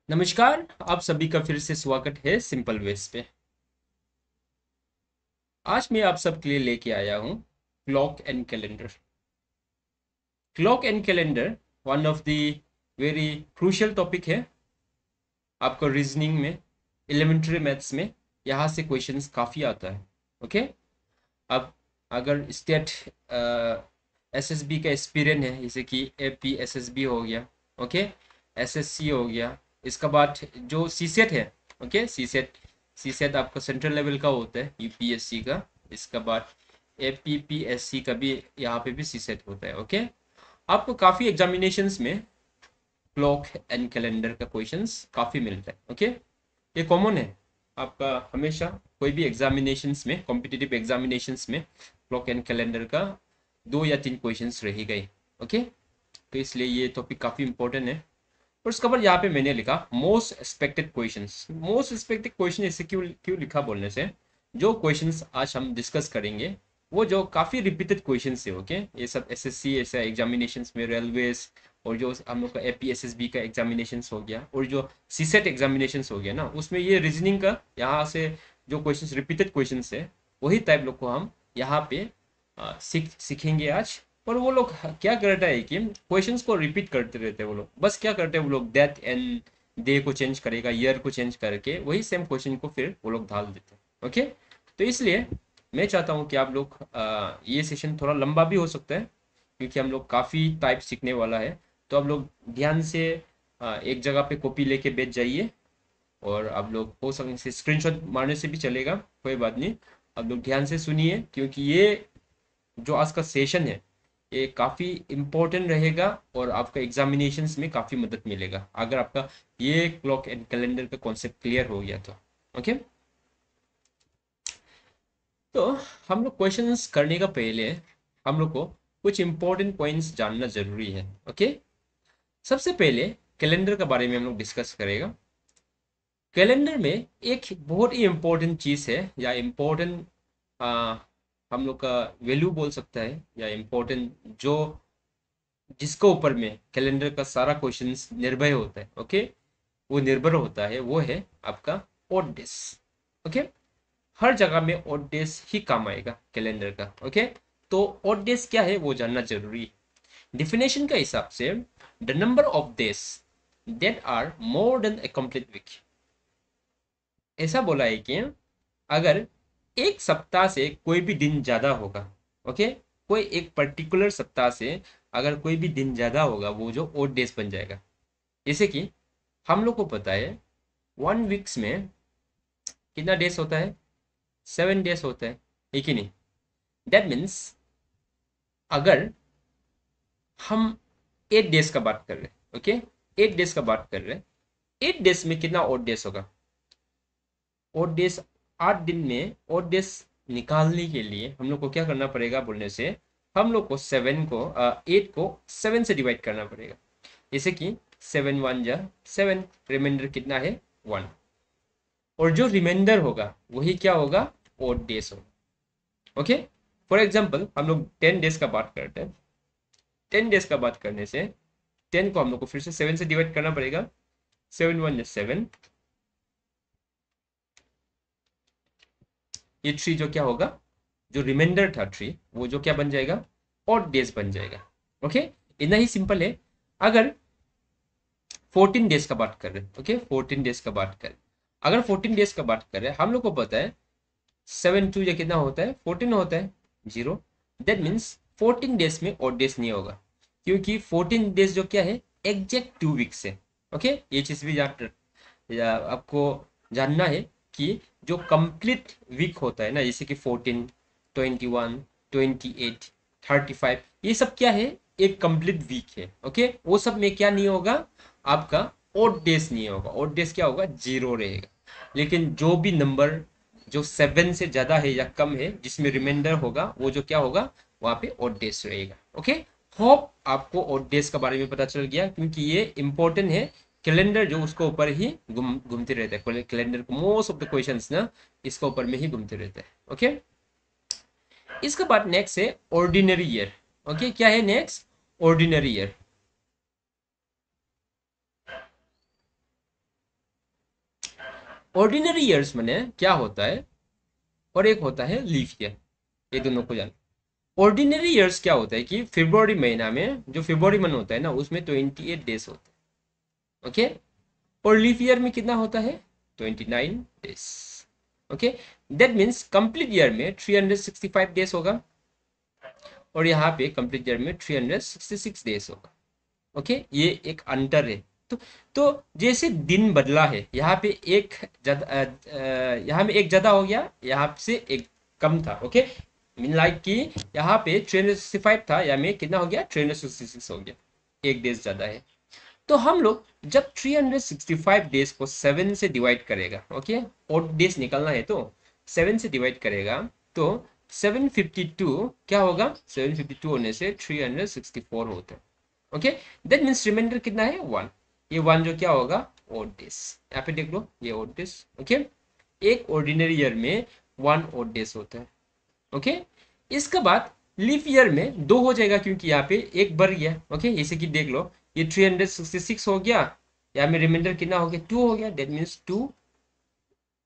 नमस्कार। आप सभी का फिर से स्वागत है सिंपल वेज पे। आज मैं आप सबके लिए लेके आया हूँ clock and calendar. Clock and calendar one of the very crucial topic है आपको रीजनिंग में, एलिमेंट्री मैथ्स में। यहाँ से क्वेश्चंस काफ़ी आता है। ओके। अब अगर स्टेट एसएसबी का एक्सपीरियंस है, जैसे कि एपी एसएसबी हो गया, ओके, एसएससी हो गया, इसका बाद जो सीसेट है, ओके, सीसेट सीसेट आपका सेंट्रल लेवल का होता है यूपीएससी का। इसका बाद एपीपीएससी का भी यहाँ पे भी सीसेट होता है। ओके। आपको काफ़ी एग्जामिनेशंस में क्लॉक एंड कैलेंडर का क्वेश्चंस काफ़ी मिलता है। ओके। ये कॉमन है आपका, हमेशा कोई भी एग्जामिनेशंस में, कॉम्पिटिटिव एग्जामिनेशंस में क्लॉक एंड कैलेंडर का 2 या 3 क्वेश्चंस रह गए। ओके। तो इसलिए ये टॉपिक काफ़ी इंपॉर्टेंट है। और उसके बाद यहाँ पे मैंने लिखा most expected questions. Most expected question ऐसे क्यों क्यों लिखा बोलने से, जो क्वेश्चंस आज हम डिस्कस करेंगे वो जो काफ़ी रिपीटेड क्वेश्चंस है। ओके। ये सब एसएससी ऐसा एग्जामिनेशंस में, रेलवेज, और जो हम लोग का एपीएसएसबी का एग्जामिनेशंस हो गया, और जो सीसेट एग्जामिनेशंस हो गया ना, उसमें ये रीजनिंग का यहाँ से जो क्वेश्चंस रिपीटेड क्वेश्चंस है, वही टाइप लोग को हम यहाँ पे सीखेंगे आज। और वो लोग क्या करता है कि क्वेश्चंस को रिपीट करते रहते हैं। वो लोग बस क्या करते हैं, वो लोग डेट एंड डे को चेंज करेगा, ईयर को चेंज करके वही सेम क्वेश्चन को फिर वो लोग डाल देते हैं। ओके। तो इसलिए मैं चाहता हूँ कि आप लोग ये सेशन थोड़ा लंबा भी हो सकता है, क्योंकि हम लोग काफ़ी टाइप सीखने वाला है। तो आप लोग ध्यान से एक जगह पे कॉपी लेके बैठ जाइए, और आप लोग हो सकने से स्क्रीनशॉट मारने से भी चलेगा, कोई बात नहीं। आप लोग ध्यान से सुनिए, क्योंकि ये जो आज का सेशन है ये काफ़ी इम्पोर्टेंट रहेगा, और आपका एग्जामिनेशंस में काफ़ी मदद मिलेगा अगर आपका ये क्लॉक एंड कैलेंडर का कॉन्सेप्ट क्लियर हो गया तो। ओके। तो हम लोग क्वेश्चंस करने का पहले हम लोग को कुछ इंपॉर्टेंट पॉइंट्स जानना जरूरी है। ओके। सबसे पहले कैलेंडर के बारे में हम लोग डिस्कस करेगा। कैलेंडर में एक बहुत ही इम्पोर्टेंट चीज़ है, या इम्पोर्टेंट हम लोग का वैल्यू बोल सकता है, या इम्पोर्टेंट जो जिसके ऊपर में कैलेंडर का सारा क्वेश्चंस निर्भर होता है। ओके। वो निर्भर होता है, वो है आपका ओड डेज। ओके। हर जगह में ओड डेज ही काम आएगा कैलेंडर का। ओके। तो ओड डेज क्या है वो जानना जरूरी है। डिफिनेशन का हिसाब से the number of days that are more than a complete week. ऐसा बोला है कि अगर एक सप्ताह से कोई भी दिन ज्यादा होगा, ओके, कोई एक पर्टिकुलर सप्ताह से अगर कोई भी दिन ज्यादा होगा, वो जो ओड डेज बन जाएगा। जैसे कि हम लोग को पता है 1 वीक्स में कितना डेज होता है, 7 डेज होता है कि नहीं। दैट मीन्स अगर हम 8 डेज का बात कर रहे हैं, ओके, 8 डेज का बात कर रहे हैं, 8 डेज में कितना ओड डेज होगा। ओड डेज 8 दिन में ओड डेज निकालने के लिए हम लोग को क्या करना पड़ेगा बोलने से, हम लोग को 8 को 7 से डिवाइड करना पड़ेगा। जैसे कि 7 1 जा 7, रिमाइंडर कितना है 1, और जो रिमाइंडर होगा वही क्या होगा, ओड डेज होगा। ओके। फॉर एग्जाम्पल हम लोग 10 डेज का बात करते हैं। 10 डेज का बात करने से 10 को हम लोग को फिर से 7 से डिवाइड करना पड़ेगा। 7 1 जा 7, ये 3 जो क्या होगा, जो रिमाइंडर था 3, वो जो क्या बन जाएगा, ऑड डेज बन जाएगा। ओके। इतना ही सिंपल है। अगर 14 डेज का बात कर रहे हैं, ओके, 14 डेज का बात करें, अगर 14 डेज का बात करें, हम लोग को पता है 7 2 या कितना होता है, 14 होता है, 0। दैट मीन्स 14 डेज में ऑड डेज नहीं होगा, क्योंकि 14 डेज जो क्या है, एग्जैक्ट 2 वीक्स है। ओके। ये चीज भी याद या आपको जानना है कि जो कंप्लीट वीक होता है ना, जैसे कि 14 21 28 35, ये सब क्या है, एक कंप्लीट वीक है। ओके। वो सब में क्या नहीं होगा, आपका ओड डेज नहीं होगा। ओड डेज क्या होगा, 0 रहेगा। लेकिन जो भी नंबर जो 7 से ज्यादा है या कम है, जिसमें रिमाइंडर होगा, वो जो क्या होगा, वहां पे ओड डेज रहेगा। ओके। होप आपको ओड डेज के बारे में पता चल गया, क्योंकि ये इंपॉर्टेंट है। कैलेंडर जो उसको ऊपर ही घूमते रहते हैं, कैलेंडर को मोस्ट ऑफ द क्वेश्चंस ना इसके ऊपर में ही घूमते रहते हैं। ओके। इसके बाद नेक्स्ट है ऑर्डिनरी ईयर। ओके। क्या है next, ordinary year. Ordinary years मैंने क्या होता है और एक होता है लीफ ईयर, ये दोनों को जान। ऑर्डिनरी ईयर्स क्या होता है कि फरवरी महीना में जो फरवरी मंथ होता है ना उसमें 28 डेज होते हैं, ओके। और लीफ ईयर में कितना होता है 29 days, okay. That means complete year में 365 डेज होगा और यहाँ पे कंप्लीट ईयर में 366 डेज होगा, ओके। ये एक अंतर है। तो जैसे दिन बदला है, यहाँ पे एक यहाँ में एक ज्यादा हो गया, यहाँ से एक कम था, ओके। मीन लाइक कि यहाँ पे 365 था, यहाँ में कितना हो गया 366 हो गया, एक डेज ज्यादा है। तो हम लोग जब 365 डेज को 7 से डिवाइड करेगा, ओके, और डेज निकलना है तो 7 से डिवाइड करेगा तो 752 क्या होगा, 752 होने से 364 होता है, ओके। दैट मीन्स रिमाइंडर कितना है 1। ये 1 जो क्या होगा ओड डेज, यहाँ पे देख लो ये ओड डेज, ओके। एक ऑर्डिनरी ईयर में 1 ओड डेज होता है, ओके। इसके बाद लीफ ईयर में 2 हो जाएगा क्योंकि यहाँ पे एक बढ़ गया, ओके। जैसे कि देख लो ये 366 हो गया, यहाँ में रिमाइंडर कितना हो गया 2 हो गया, दैट मीन्स 2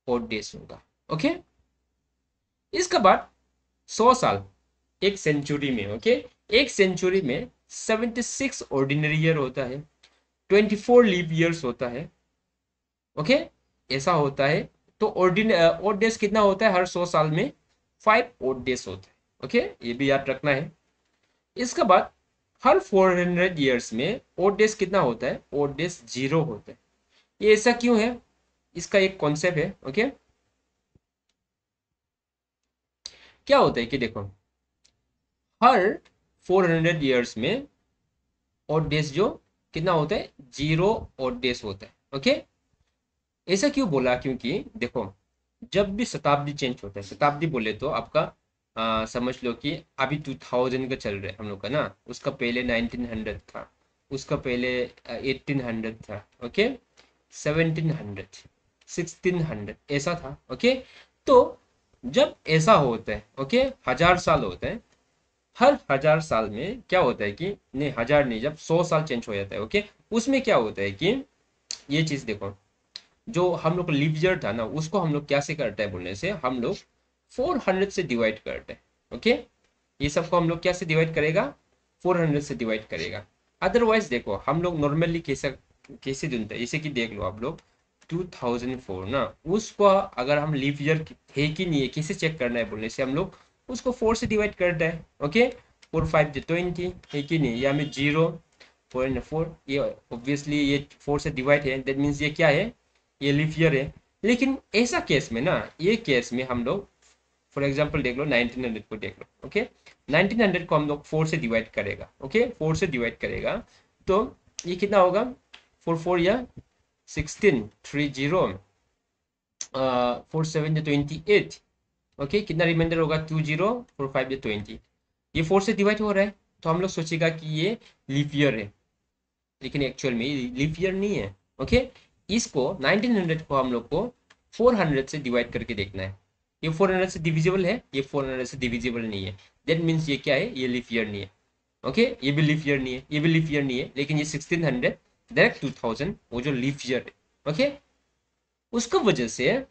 ओड डेज होगा, ओके। इसके बाद 100 साल एक सेंचुरी में, ओके। एक सेंचुरी में 76 ऑर्डिनरी ईयर होता है, 24 लीप ईयर्स होता है, ओके। ऐसा होता है। तो ओड डेज कितना होता है हर 100 साल में 5 ओड डेज होते हैं, ओके। ये भी याद रखना है। इसके बाद हर 400 ईयर्स में ओड डेज कितना होता है, ओड डेज 0 होता है। ये ऐसा क्यों है, इसका एक कॉन्सेप्ट है, ओके। क्या होता है कि देखो हर 400 ईयर्स में ओड डेज जो कितना होता है 0 ओड डेज होता है, ओके। ऐसा क्यों बोला, क्योंकि देखो जब भी शताब्दी चेंज होता है, शताब्दी बोले तो आपका समझ लो कि अभी 2000 का चल रहा है हम लोग का ना, उसका पहले 1900 था, उसका पहले 1800 था, ओके। 1700, 1600 ऐसा था, ओके। तो जब ऐसा होता है, ओके, 1000 साल होता है, हर 1000 साल में क्या होता है कि नहीं, 1000 नहीं, जब 100 साल चेंज हो जाता है, ओके, उसमें क्या होता है कि ये चीज देखो, जो हम लोग लीप ईयर था ना उसको हम लोग कैसे करते हैं बोलने से, हम लोग 400 से डिवाइड करते हैं, ओके। ये सबको हम लोग कैसे डिवाइड करेगा, 400 से डिवाइड करेगा। अदरवाइज देखो हम लोग नॉर्मली कैसे कैसे ढूंढते हैं, जैसे कि देख लो आप लोग 2004 ना, उसको अगर हम लीप ईयर है कि नहीं है कैसे चेक करना है बोलने से, हम लोग उसको 4 से डिवाइड करते हैं, ओके। 4 5 20 है कि नहीं, या में 0.4, ये ऑब्वियसली ये 4 से डिवाइड है, दैट मीन्स ये क्या है, ये लीप ईयर है। लेकिन ऐसा केस में ना, ये केस में हम लोग फॉर एग्जाम्पल देख लो 1900 को देख लो, ओके। 1900 को हम लोग 4 से डिवाइड करेगा, ओके, 4 से डिवाइड करेगा तो ये कितना होगा, 4 4 या 16, 30, 4 7 या 28, ओके। कितना रिमाइंडर होगा 20, 4 5 या 20, ये 4 से डिवाइड हो रहा है तो हम लोग सोचेगा कि ये लीप ईयर है, लेकिन एक्चुअल में लीप ईयर नहीं है, ओके। इसको 1900 को हम लोग को 400 से डिवाइड करके देखना है, ये 400 से डिविजिबल है, ये 400 से डिविजिबल नहीं है, दैट मीन्स ये क्या है, ये लीप ईयर नहीं है, ओके। ये भी लीप ईयर नहीं है, ये भी लीप ईयर नहीं है, लेकिन ये 1600 डायरेक्ट 2000 वो जो लीप ईयर है, ओके। उसका वजह से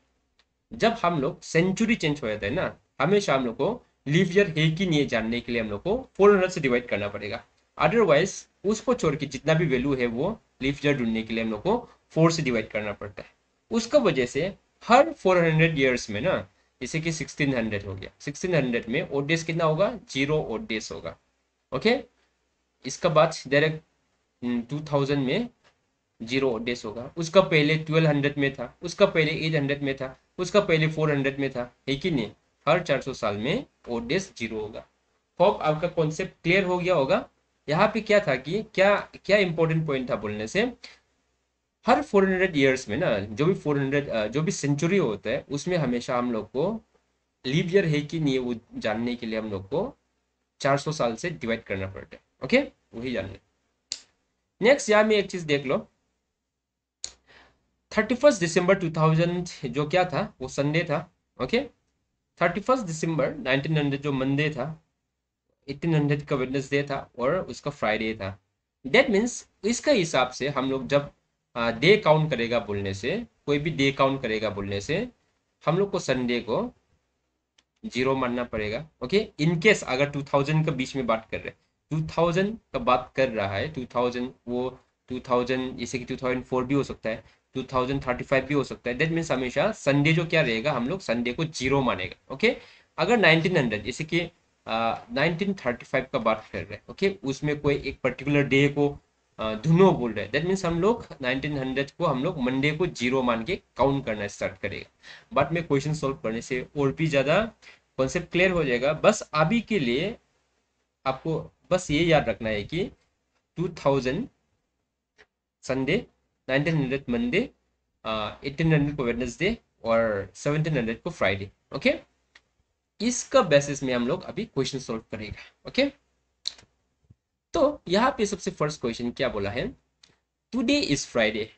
जब हम लोग सेंचुरी चेंज हो जाता है ना, हमेशा हम लोग को लीप ईयर है कि नहीं जानने के लिए हम लोग को 400 से डिवाइड करना पड़ेगा। अदरवाइज उसको छोड़ के जितना भी वैल्यू है वो लीप ईयर ढूंढने के लिए हम लोग को 4 से डिवाइड करना पड़ता है। उसका वजह से हर 400 ईयर्स में ना, जैसे कि 1600 हो गया, 1600 में ओड डेज कितना होगा 0 ओड डेज होगा, ओके। इसका बाद डायरेक्ट 2000 में 0 डेज होगा, उसका पहले 1200 में था, उसका पहले 800 में था, उसका पहले 400 में था, है कि नहीं। हर 400 साल में ओड डेज 0 होगा। होप आपका कॉन्सेप्ट क्लियर हो गया होगा। यहाँ पे क्या था कि क्या क्या इंपॉर्टेंट पॉइंट था बोलने से, हर 400 ईयर्स में ना, जो भी 400 जो भी सेंचुरी होता है उसमें हमेशा हम लोग को लीप ईयर है कि नहीं है वो जानने के लिए हम लोग को 400 साल से डिवाइड करना पड़ता है, ओके। वही जानना। नेक्स्ट यहाँ में एक चीज देख लो, 31 दिसंबर 2000 जो क्या था वो संडे था, ओके। 31 दिसंबर 1900 जो मंडे था, 1800 का वेडनेसडे था और उसका फ्राइडे था। दैट मीन्स इसका हिसाब से हम लोग जब डे काउंट करेगा बोलने से, कोई भी डे काउंट करेगा बोलने से हम लोग को संडे को जीरो मानना पड़ेगा। ओके, इन केस अगर 2000 का बीच में बात कर रहे हैं, 2000 का बात कर रहा है, 2000 वो 2000 जैसे कि 2004 भी हो सकता है, 2035 भी हो सकता है। दैट मीन्स हमेशा संडे जो क्या रहेगा, हम लोग संडे को जीरो मानेगा। ओके, अगर 1900 जैसे कि 1935 का बात कर रहे हैं, ओके, उसमें कोई एक पर्टिकुलर डे को धुनो बोल रहे हैं, दैट मीन्स हम लोग 1900 को हम लोग मंडे को जीरो मान के काउंट करना स्टार्ट करेगा। बाद में क्वेश्चन सॉल्व करने से और भी ज़्यादा कॉन्सेप्ट क्लियर हो जाएगा। बस अभी के लिए आपको बस ये याद रखना है कि 2000 संडे, 1900 मंडे, 1800 को वेडनेसडे और 1700 को फ्राइडे। ओके, इसका बेसिस में हम लोग अभी क्वेश्चन सॉल्व करेगा। ओके, तो यहाँ पे सबसे फर्स्ट क्वेश्चन क्या बोला है, today is Friday,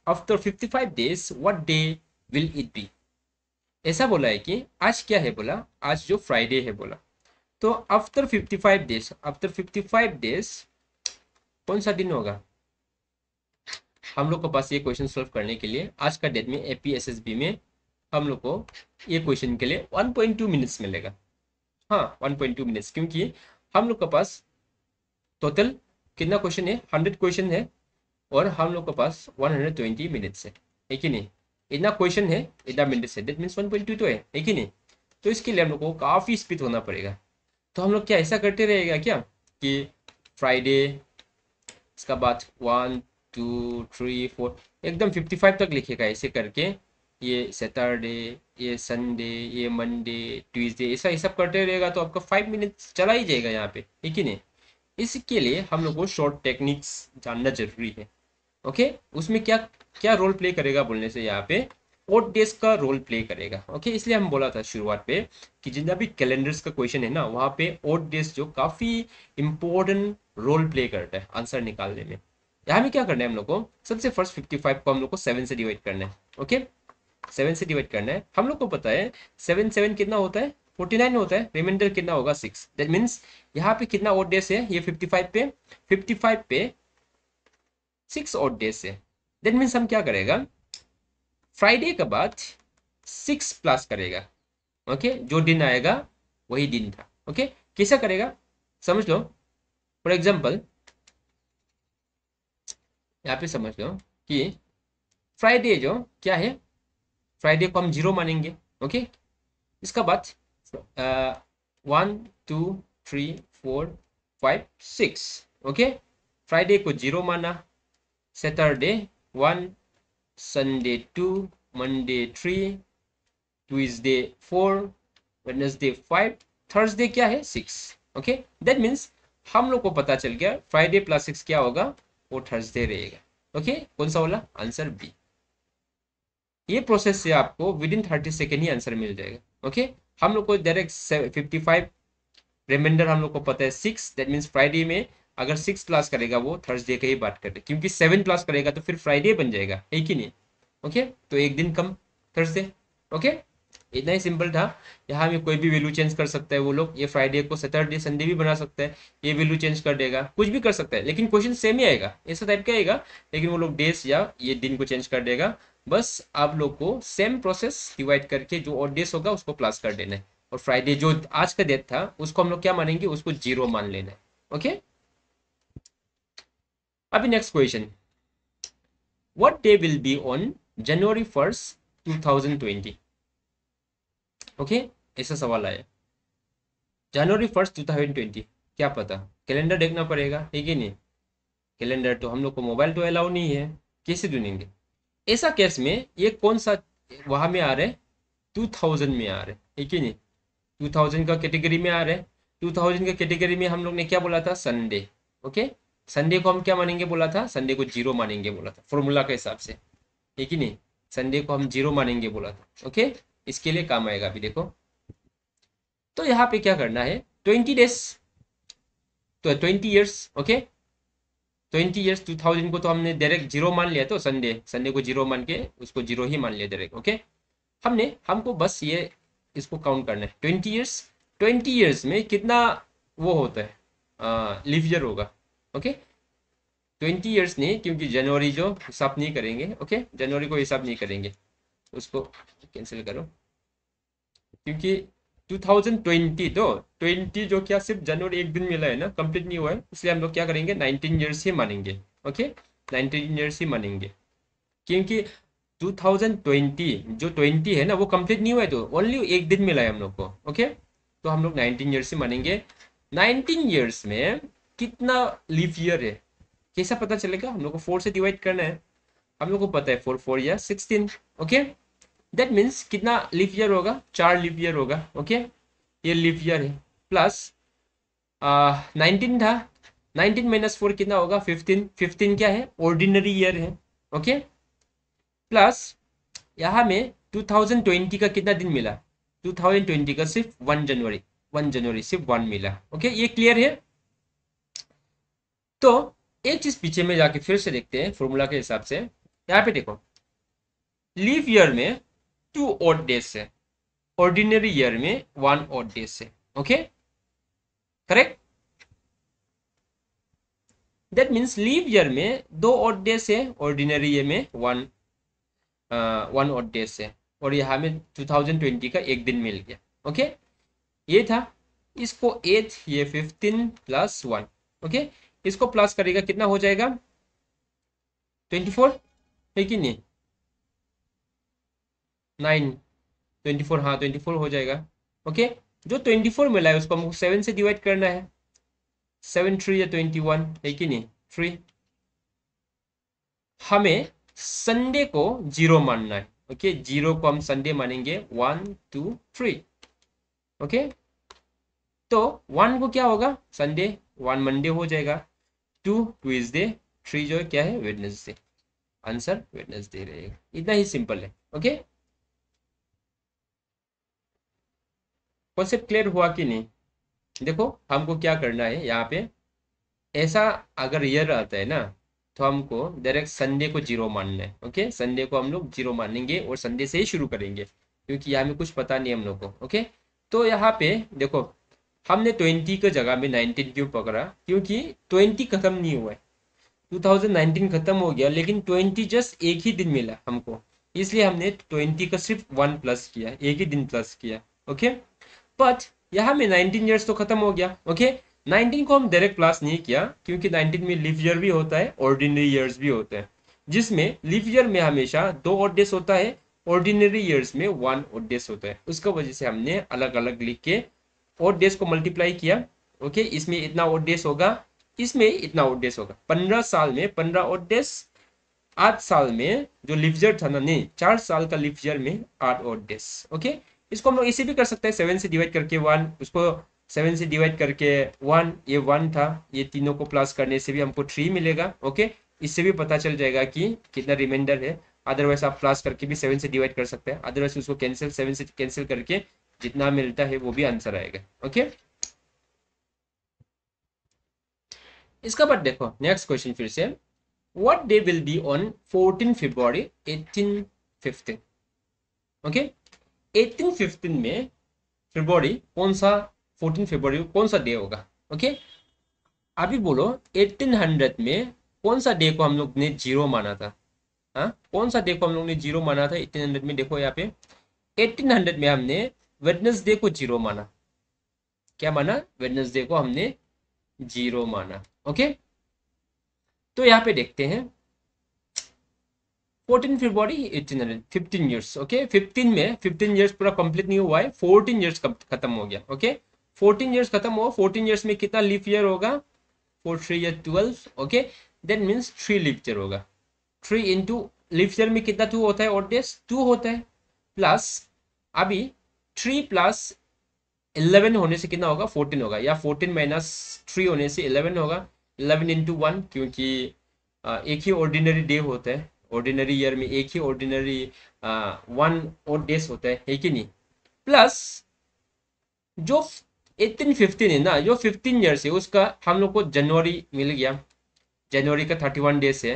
after 55 days what day will it be. ऐसा बोला है कि आज क्या है, बोला आज जो फ्राइडे है बोला, तो आफ्टर 55 डेज, आफ्टर 55 डेज कौन सा दिन होगा। हम लोग के पास ये क्वेश्चन सॉल्व करने के लिए आज का डेट में एपीएसएसबी में हम लोग को ये क्वेश्चन के लिए 1.2 मिनट्स मिलेगा। हाँ, 1.2 मिनट्स, क्योंकि हम लोग के पास टोटल कितना क्वेश्चन है, 100 क्वेश्चन है और हम लोग के पास 120 मिनट्स है कि नहीं। इतना क्वेश्चन है, इतना मिनट्स है, दैट मीन्स 1.2 तो है कि नहीं। तो इसके लिए हम लोग को काफ़ी स्पीड होना पड़ेगा। तो हम लोग क्या ऐसा करते रहेगा क्या कि फ्राइडे, इसका बाद 1 2 3 4 एकदम 55 तक लिखेगा ऐसे करके, ये सैटरडे, ये संडे, ये मंडे, ट्यूसडे, ऐसा ये सब करते रहेगा तो आपका 5 मिनट्स चला ही जाएगा यहाँ पे, है कि नहीं। इसके लिए हम लोग को शॉर्ट टेक्निक्स जानना जरूरी है। ओके, उसमें क्या क्या रोल प्ले करेगा बोलने से यहाँ पे ओड डेज का रोल प्ले करेगा। ओके, इसलिए हम बोला था शुरुआत पे कि जितना भी कैलेंडर्स का क्वेश्चन है ना, वहाँ पे ओड डेज जो काफी इंपॉर्टेंट रोल प्ले करता है आंसर निकालने में। यहाँ में क्या करना है हम लोग को, सबसे फर्स्ट 55 को हम लोग को 7 से डिवाइड करना है। ओके, 7 से डिवाइड करना है। हम लोग को पता है 7 7 कितना होता है, 49 होता है, रिमाइंडर कितना होगा 6। दैट मीन्स यहाँ पे कितना ओड डेज है, ये 55 पे, 55 पे 6 ओड डेज है। दैट मीन्स हम क्या करेगा, फ्राइडे के बाद 6 प्लस करेगा। ओके, जो दिन आएगा वही दिन था। ओके, कैसा करेगा समझ लो। फॉर एग्जाम्पल यहाँ पे समझ लो कि फ्राइडे जो क्या है, फ्राइडे को हम जीरो मानेंगे। ओके, इसका बाद 1 2 3 4 5 6। ओके, फ्राइडे को जीरो माना, Saturday 1, Sunday 2, Monday 3, Tuesday 4, Wednesday 5, Thursday क्या है 6। ओके, दैट मीन्स हम लोग को पता चल गया फ्राइडे प्लस 6 क्या होगा, वो थर्सडे रहेगा। ओके, कौन सा वाला आंसर बी। ये प्रोसेस से आपको विद इन 30 सेकेंड ही आंसर मिल जाएगा। ओके, हम लोग को डायरेक्ट 55 रिमाइंडर हम लोग को पता है 6, दैट मीन्स फ्राइडे में अगर 6 प्लस करेगा वो थर्सडे का ही बात करते हैं, क्योंकि 7 प्लस करेगा तो फिर फ्राइडे बन जाएगा, है कि नहीं। ओके, तो एक दिन कम थर्सडे। ओके, इतना ही सिंपल था। यहाँ में कोई भी वैल्यू चेंज कर सकता है वो लोग, ये फ्राइडे को सैटरडे संडे भी बना सकता है, ये वैल्यू चेंज कर देगा, कुछ भी कर सकता है, लेकिन क्वेश्चन सेम ही आएगा, ऐसा टाइप का आएगा, लेकिन वो लोग डेज या ये दिन को चेंज कर देगा। बस आप लोग को सेम प्रोसेस डिवाइड करके जो और डेज होगा उसको प्लस कर देना है, और फ्राइडे जो आज का डेट था उसको हम लोग क्या मानेंगे, उसको जीरो मान लेना है। ओके, अभी next question, what day will be on January 1 2020। Okay, ऐसा सवाल आया, जनवरी 1 2020, क्या पता, कैलेंडर देखना पड़ेगा, ठीक है नहीं। कैलेंडर तो हम लोग को मोबाइल तो अलाउ नहीं है, कैसे ढूंढेंगे। ऐसा केस में ये कौन सा वहां में आ रहा है, 2000 में आ रहा है, ठीक है नहीं। 2000 का कैटेगरी में आ रहा है, 2000 का कैटेगरी में हम लोग ने क्या बोला था, संडे। ओके, संडे को हम क्या मानेंगे बोला था, संडे को जीरो मानेंगे बोला था फॉर्मूला के हिसाब से, ठीक है नहीं। संडे को हम जीरो मानेंगे बोला था। ओके, इसके लिए काम आएगा अभी देखो। तो यहाँ पे क्या करना है, 20 डेज, तो 20 ईयर्स। ओके, 20 ईयर्स, 2000 को तो हमने डायरेक्ट जीरो मान लिया, तो संडे, संडे को जीरो मान के उसको जीरो ही मान लिया डायरेक्ट। ओके, हमको बस ये इसको काउंट करना है 20 ईयर्स। 20 ईयर्स में कितना वो होता है, लीव ईयर होगा। ओके, 20 ईयर्स नहीं, क्योंकि जनवरी जो हिसाब नहीं करेंगे, ओके, जनवरी को हिसाब नहीं करेंगे, उसको कैंसिल करो, क्योंकि 2020 तो 20 जो क्या सिर्फ जनवरी एक दिन मिला है ना, कंप्लीट नहीं हुआ है, इसलिए हम लोग क्या करेंगे 19 ईयर्स ही मानेंगे, ओके, 19 ईयर्स ही मानेंगे, क्योंकि 2020 जो 20 है ना वो कंप्लीट नहीं हुआ है, तो ओनली एक दिन मिला है हम लोग को, ओके, तो हम लोग 19 ईयर्स ही मानेंगे। 19 ईयर्स में कितना लीफ ईयर है कैसा पता चलेगा, हम लोग को 4 से डिवाइड करना है, हम लोग को पता है 4 4 या 16, ओके, दैट मीन्स कितना लीफ ईयर होगा, 4 लीफ ईयर होगा, ओके, ये लीफ ईयर है, प्लस 19 था, 19 माइनस 4 कितना होगा 15, 15 क्या है ऑर्डिनरी ईयर है, ओके, प्लस यहाँ में 2020 का कितना दिन मिला, 2020 का सिर्फ 1 जनवरी, 1 जनवरी सिर्फ 1 मिला, ओके, ये क्लियर है। तो एक चीज पीछे में जाके फिर से देखते हैं फॉर्मूला के हिसाब से, यहाँ पे देखो लीफ ईयर में 2 ऑड डेज है, ऑर्डिनरी ईयर में 1 ऑड डेज है, okay, correct, that means leave year में 2 ऑड डेज है, ऑर्डिनरी ईयर में 1 ऑड डेज है, और यहाँ में 2020 का एक दिन मिल गया, ओके, ये था, इसको 8 ये 15 प्लस 1, ओके, इसको प्लस करेगा कितना हो जाएगा 24 है कि नहीं, 9 24, हाँ 24 हो जाएगा, ओके, जो 24 मिला है उसको हमको 7 से डिवाइड करना है, 7 3 या 21 है कि नहीं 3, हमें संडे को 0 मानना है, ओके, 0 को हम संडे मानेंगे 1 2 3, ओके, तो 1 को क्या होगा संडे, 1 मंडे हो जाएगा, 2 ट्यूजडे, 3 जो क्या है वेडनेसडे, आंसर वेडनेसडे रहेगा, इतना ही सिंपल है, ओके, कॉन्सेप्ट क्लियर हुआ कि नहीं। देखो हमको क्या करना है यहाँ पे, ऐसा अगर ईयर आता है ना तो हमको डायरेक्ट संडे को 0 मानना है, ओके, संडे को हम लोग 0 मानेंगे और संडे से ही शुरू करेंगे, क्योंकि यहाँ में कुछ पता नहीं हम लोग को, ओके, तो यहाँ पे देखो हमने 20 की जगह में 19 क्यों पकड़ा, क्योंकि 20 खत्म नहीं हुआ है, 2019 खत्म हो गया, लेकिन 20 जस्ट एक ही दिन मिला हमको, इसलिए हमने 20 का सिर्फ 1 प्लस किया, एक ही दिन प्लस किया, ओके, बट यहाँ में 19 ईयर्स तो खत्म हो गया, ओके, 19 को हम डायरेक्ट प्लस नहीं किया, क्योंकि 19 में लीफ ईयर भी होता है, ऑर्डिनरी ईयर्स भी होते हैं, जिसमें लीफ ईयर में हमेशा 2 ऑड डेज होता है, ऑर्डिनरी ईयर्स में 1 ऑड डेज होता है, उसका वजह से हमने अलग अलग लिख के ऑड डेज को मल्टीप्लाई किया, ओके, इसमें इतना ऑड डेज होगा, इसमें इतना ऑड डेज होगा, 15 साल में 15 ऑड डेज, 8 साल में जो लीफ ईयर था ना, नहीं 4 साल का लीफ ईयर में 8 ऑड डेज, ओके, इसको हम लोग इसे भी कर सकते हैं 7 से डिवाइड करके 1, उसको 7 से डिवाइड करके 1, ये 1 था, ये तीनों को प्लस करने से भी हमको 3 मिलेगा, ओके, इससे भी पता चल जाएगा कि कितना रिमाइंडर है, अदरवाइज आप प्लस करके भी 7 से डिवाइड कर सकते हैं, अदरवाइज उसको कैंसिल 7 से कैंसिल करके जितना मिलता है वो भी आंसर आएगा, ओके। इसका बाद देखो नेक्स्ट क्वेश्चन फिर से, what day will be on 14 February 1815, okay, 1815 में फरवरी कौन सा, 14 फरवरी कौन सा डे होगा, ओके, अभी बोलो 1800 में कौन सा डे को हम लोग ने 0 माना था, हाँ कौन सा डे को हम लोग ने 0 माना था 1800 में, देखो यहाँ पे 1800 में हमने वेडनेसडे को 0 माना, क्या माना, वेडनेसडे को हमने 0 माना, ओके, तो यहाँ पे देखते हैं 14 फरवरी 1800, 15 ईयर्स, ओके, 15 में 15 ईयर्स पूरा कंप्लीट नहीं हुआ है, 14 ईयर्स खत्म हो गया, ओके, 14 ईयर्स खत्म हुआ, 14 ईयर्स में कितना लीफ ईयर होगा, 4 3 या 12, okay, that means 3 leaf year होगा, 3 इंटू लीफ ईयर में कितना 2 होता है, और डेज 2 होता है, प्लस अभी 3 प्लस 11 होने से कितना होगा 14 होगा, या 14 माइनस 3 होने से 11 होगा, 11 इंटू 1, क्योंकि एक ही ऑर्डिनरी डे होता है, ऑर्डिनरी ईयर में एक ही ऑर्डिनरी 1 और डेज होता है कि नहीं, प्लस जो 1815 है ना, जो 15 ईयर्स है उसका हम लोग को जनवरी मिल गया, जनवरी का 31 डेज है,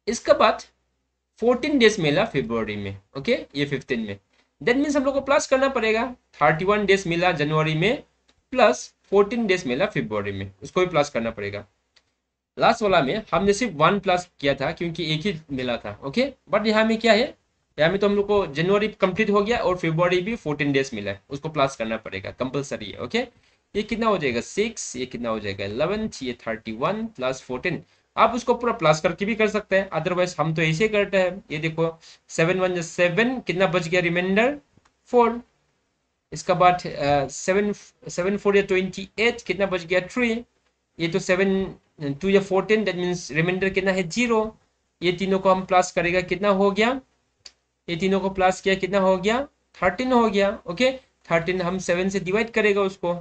इसके बाद 14 डेज मिला फरवरी में, ओके, ये 15 में, दैट मीन्स हम लोग को प्लस करना पड़ेगा, 31 डेज मिला जनवरी में प्लस 14 डेज मिला फरवरी में, उसको भी प्लस करना पड़ेगा, लास्ट वाला में हमने सिर्फ 1 प्लस किया था क्योंकि एक ही मिला था, ओके। बट यहाँ में क्या है, यहाँ में तो हम लोग को जनवरी कंप्लीट हो गया और फरवरी भी 14 डेज मिला है, उसको प्लस करना पड़ेगा, कंपलसरी है, ओके। ये कितना हो जाएगा 6, ये कितना हो जाएगा 11, ये 31 प्लस 14। आप उसको पूरा प्लस करके भी कर सकते हैं, अदरवाइज हम तो ऐसे करते हैं। ये देखो 7 1 7, कितना बच गया रिमाइंडर 4। इसका बाद 7 7 4 या 28, कितना बच गया 3। ये तो 7 2 या 14, दैट मीन्स रिमाइंडर कितना है 0। ये तीनों को हम प्लस करेगा कितना हो गया, ये तीनों को प्लस किया कितना हो गया 13 हो गया, ओके। 13 हम 7 से डिवाइड करेगा उसको,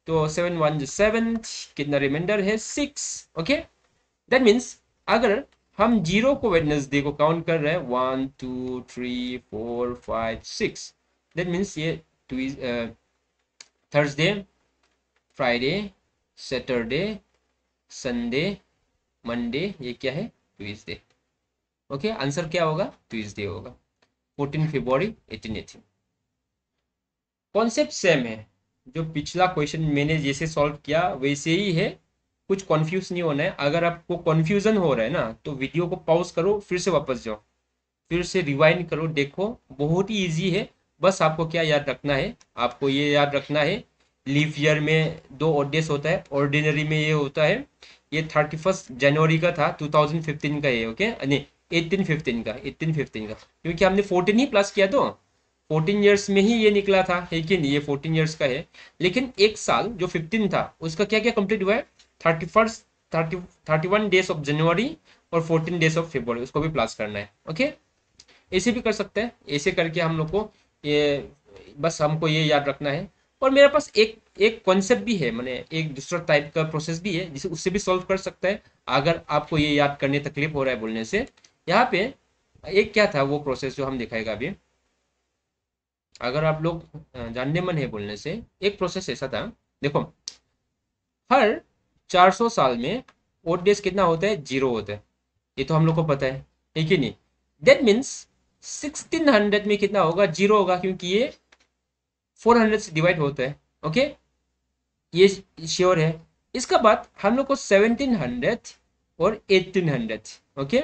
तो 7 1 7, कितना रिमाइंडर है 6, ओके। दैट मीन्स अगर हम जीरो को वेडनेसडे को काउंट कर रहे हैं 1 2 3 4 5 6, दैट मीन्स ये Thursday, Friday, Saturday, Sunday, Monday, ये क्या है ट्यूसडे, ओके। आंसर क्या होगा ट्यूसडे होगा, 14 फरवरी 1818। कॉन्सेप्ट सेम है, जो पिछला क्वेश्चन मैंने जैसे सॉल्व किया वैसे ही है, कुछ कंफ्यूज नहीं होना है। अगर आपको कंफ्यूजन हो रहा है ना तो वीडियो को पॉज करो, फिर से वापस जाओ, फिर से रिवाइंड करो, देखो बहुत ही इजी है। बस आपको क्या याद रखना है, आपको ये याद रखना है लीफ ईयर में 2 डेज होता है, ऑर्डिनरी में ये होता है। ये 31 जनवरी का था 2015 का, ये ओके नहीं 1815 का क्योंकि हमने 14 ही प्लस किया, तो 14 ईयर्स में ही ये निकला था, है कि नहीं, ये 14 ईयर्स का है। लेकिन एक साल जो 15 था उसका क्या क्या कंप्लीट हुआ है, 31 डेज ऑफ जनवरी और 14 डेज ऑफ फरवरी, उसको भी प्लस करना है, ओके। ऐसे भी कर सकते हैं, ऐसे करके हम लोग को ये, बस हमको ये याद रखना है। और मेरे पास एक एक कॉन्सेप्ट भी है, मैंने एक दूसरा टाइप का प्रोसेस भी है जिसे उससे भी सॉल्व कर सकता है, अगर आपको ये याद करने तकलीफ हो रहा है बोलने से। यहाँ पे एक क्या था वो प्रोसेस जो हम दिखाएगा अभी, अगर आप लोग जानने मन है बोलने से, एक प्रोसेस ऐसा था, देखो हर 400 साल में ओड डेज कितना होता है 0 होता है, ये तो हम लोग को पता है कि नहीं। दैट मीन्स 1600 में कितना होगा 0 होगा, क्योंकि ये 400 से डिवाइड होता है, ओके, ये श्योर है। इसका बाद हम लोग को 1700 और 1800, ओके।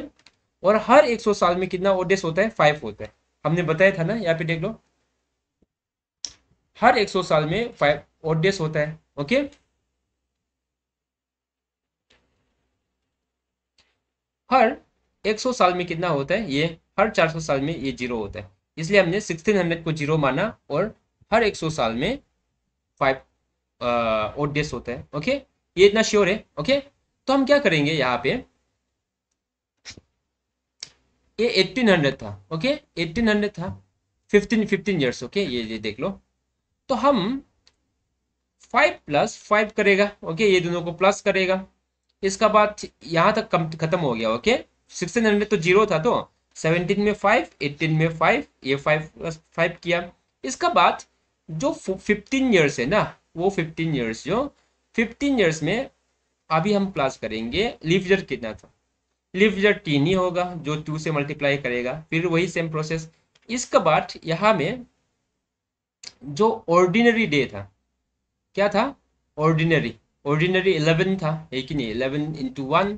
और हर 100 साल में कितना ओड डेज होता है 5 होता है, हमने बताया था ना, यहाँ पे देख लो हर 100 साल में 5 ओड डेज होता है, ओके। हर 100 साल में कितना होता है, ये हर 400 साल में ये 0 होता है, इसलिए हमने 1600 को 0 माना, और हर 100 साल में 5 ओड डेज होता है, ओके। ये इतना श्योर है, ओके। तो हम क्या करेंगे यहाँ पे, ये 1800 था, ओके, 1800 था, 15 ईयर्स, ओके, ये देख लो। तो हम 5 + 5 करेगा, ओके, ये दोनों को प्लस करेगा। इसका बाद यहाँ तक खत्म हो गया, ओके। 1600 तो 0 था, तो 17 में 5, 18 में 5, ये 5 + 5 किया। इसका बाद जो 15 ईयर्स है ना, वो 15 ईयर्स, जो 15 ईयर्स में अभी हम प्लस करेंगे, लीफ ईयर कितना था, लीफ ईयर 3 ही होगा, जो 2 से मल्टीप्लाई करेगा, फिर वही सेम प्रोसेस। इसके बाद यहाँ में जो ऑर्डिनरी डे था, क्या था ऑर्डिनरी, ऑर्डिनरी 11 था, है कि नहीं, 11 इंटू 1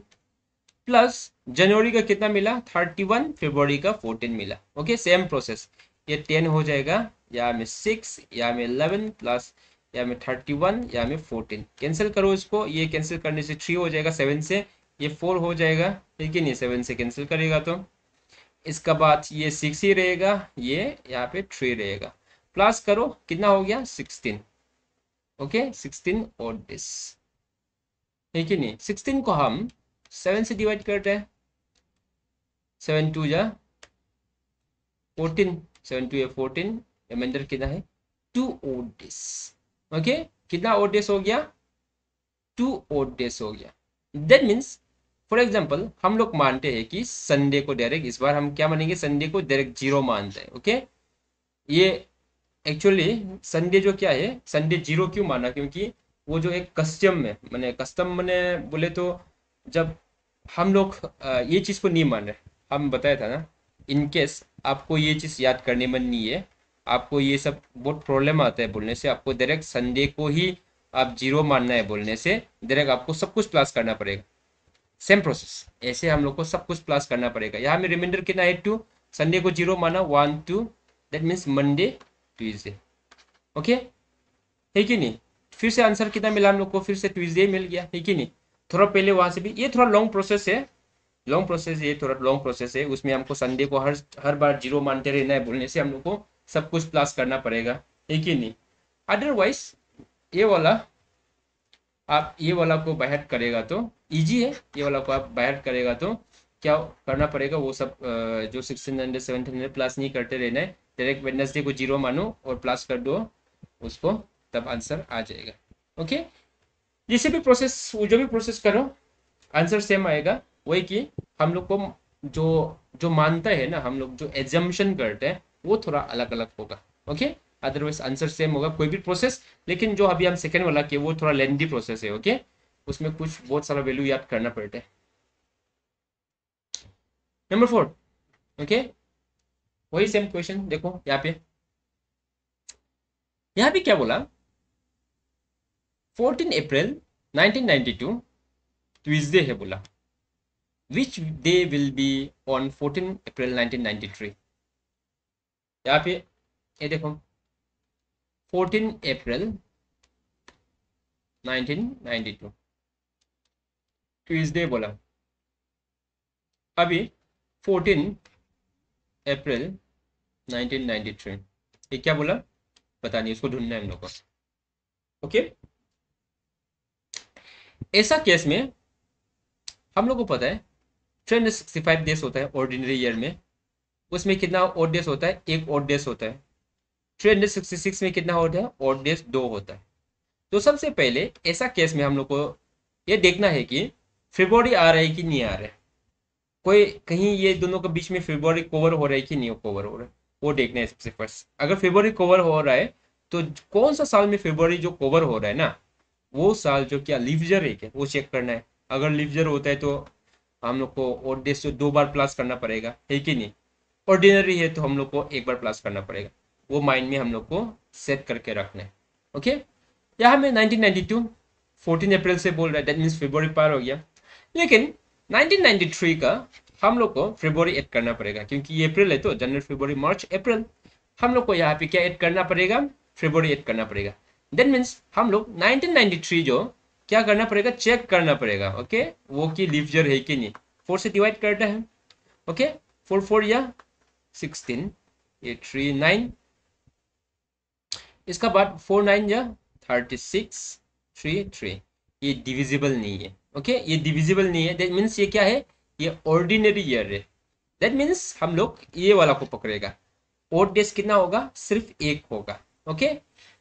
प्लस जनवरी का कितना मिला 31, फरवरी का 14 मिला, ओके। सेम प्रोसेस, ये 10 हो जाएगा, या में 6, या में 11 प्लस, या में 31, या में 14, कैंसिल करो इसको, ये कैंसिल करने से 3 हो जाएगा, 7 से ये 4 हो जाएगा, ठीक है नहीं, 7 से कैंसिल करेगा तो। इसका बाद ये 6 ही रहेगा, ये यहाँ पे 3 रहेगा, प्लस करो कितना हो गया 16, ओके, 16 और दिस, ठीक है नहीं। 16 को हम 7 से डिवाइड करते हैं, 7 2 जा 14, 7 2 या 14, रिमाइंडर कितना है 2 ओड डेज, ओके। कितना ओड डेज हो गया 2 ओड डेज हो गया। दैट मीन्स फॉर एग्जाम्पल हम लोग मानते हैं कि संडे को डायरेक्ट, इस बार हम क्या मानेंगे, संडे को डायरेक्ट 0 मानते हैं, ओके। ये एक्चुअली संडे जो क्या है, संडे 0 क्यों माना, क्योंकि वो जो एक कस्टम है, मैंने कस्टम मैंने बोले तो, जब हम लोग ये चीज़ को नहीं मान रहे, हम बताया था ना, इन केस आपको ये चीज़ याद करने में नहीं है, आपको ये सब बहुत प्रॉब्लम आता है बोलने से, आपको डायरेक्ट संडे को ही आप 0 मानना है बोलने से, डायरेक्ट आपको सब कुछ प्लस करना पड़ेगा। सेम प्रोसेस, ऐसे हम लोग को सब कुछ प्लस करना पड़ेगा। यहाँ में रिमाइंडर कितना है 2, संडे को 0 माना 1 2, that means Monday Tuesday. Okay, है कि नहीं? फिर से आंसर कितना मिला हम लोग को, फिर से ट्यूजडे मिल गया, है कि नहीं? थोड़ा पहले वहां से भी, ये थोड़ा लॉन्ग प्रोसेस है, लॉन्ग प्रोसेस, ये थोड़ा लॉन्ग प्रोसेस है। उसमें हमको संडे को हर हर बार 0 मानते रहना है बोलने से हम लोग को सब कुछ प्लस करना पड़ेगा, है कि नहीं? अदरवाइज ये वाला, आप ये वाला को बाहर करेगा तो इजी है, ये वाला को आप बाहर करेगा तो क्या करना पड़ेगा, वो सब जो 1600 1700 प्लस नहीं करते रहना है, डायरेक्ट वेडनेसडे को 0 मानो और प्लस कर दो उसको, तब आंसर आ जाएगा। ओके, जिसे भी प्रोसेस, जो भी प्रोसेस करो आंसर सेम आएगा। वही कि हम लोग को जो जो मानता है ना, हम लोग जो एजम्पशन करते हैं वो थोड़ा अलग अलग होगा। ओके, अदरवाइज आंसर सेम होगा कोई भी प्रोसेस, लेकिन जो अभी हम सेकेंड वाला किए वो थोड़ा लेंदी प्रोसेस है। ओके, उसमें कुछ बहुत सारा वैल्यू याद करना पड़ता है। नंबर 4, ओके, वही सेम क्वेश्चन देखो यहाँ पे, यहाँ पे क्या बोला, 14 अप्रैल 1992 ट्यूजडे है बोला, which day will be on 14 अप्रैल 1993। यहाँ पे ये देखो 14 अप्रैल 1992 ट्यूजडे बोला, अभी 14 अप्रैल 1993 ये क्या बोला पता नहीं, उसको ढूंढना है हम लोग को। ओके, ऐसा केस में हम लोग को पता है 365 डेज होता है ऑर्डिनरी ईयर में, उसमें कितना ऑड डेज होता है, एक ऑड डेज होता है। 366 में कितना होता है, ऑड डेज 2 होता है। तो सबसे पहले ऐसा केस में हम लोग को ये देखना है कि फेब्रुवरी आ रहा है कि नहीं आ रहा है, कोई कहीं ये दोनों के बीच में फेब्रुवरी कवर हो रहा है कि नहीं कवर हो रहा है, वो देखना है सबसे फर्स्ट। अगर फेब्रुवरी कवर हो रहा है तो कौन सा साल में फेब्रुवरी जो कवर हो रहा है ना, वो साल जो क्या लीव ईयर है क्या, वो चेक करना है। अगर लीव ईयर होता है तो हम लोग को और डेज से 2 बार प्लस करना पड़ेगा, है कि नहीं? ऑर्डिनरी है तो हम लोग को 1 बार प्लस करना पड़ेगा, वो माइंड में हम लोग को सेट करके रखना है। ओके, यहाँ में 1992 14 अप्रैल से बोल रहा है, दैट मीन्स फेब्रुवरी पार हो गया। लेकिन 1993 का हम लोग को फेब्रुवरी ऐड करना पड़ेगा, क्योंकि ये अप्रैल है तो जनवरी फरवरी मार्च अप्रैल, हम लोग को यहाँ पे क्या ऐड करना पड़ेगा, फेब्रुवरी ऐड करना पड़ेगा। दैट मीन्स हम लोग 1993 जो क्या करना पड़ेगा, चेक करना पड़ेगा। ओके, वो की लीव ईयर है कि नहीं, 4 से डिवाइड करता है। ओके, 4 4 या 16, ये 3 9, इसका बाद 4 9 या 36 3 3, ये डिविजिबल नहीं है। ओके, ये डिविजिबल नहीं है, दैट मीन्स ये क्या है, ये ऑर्डिनरी ईयर है। दैट मीन्स हम लोग ये वाला को पकड़ेगा, ओड डेज कितना होगा, सिर्फ 1 होगा। ओके,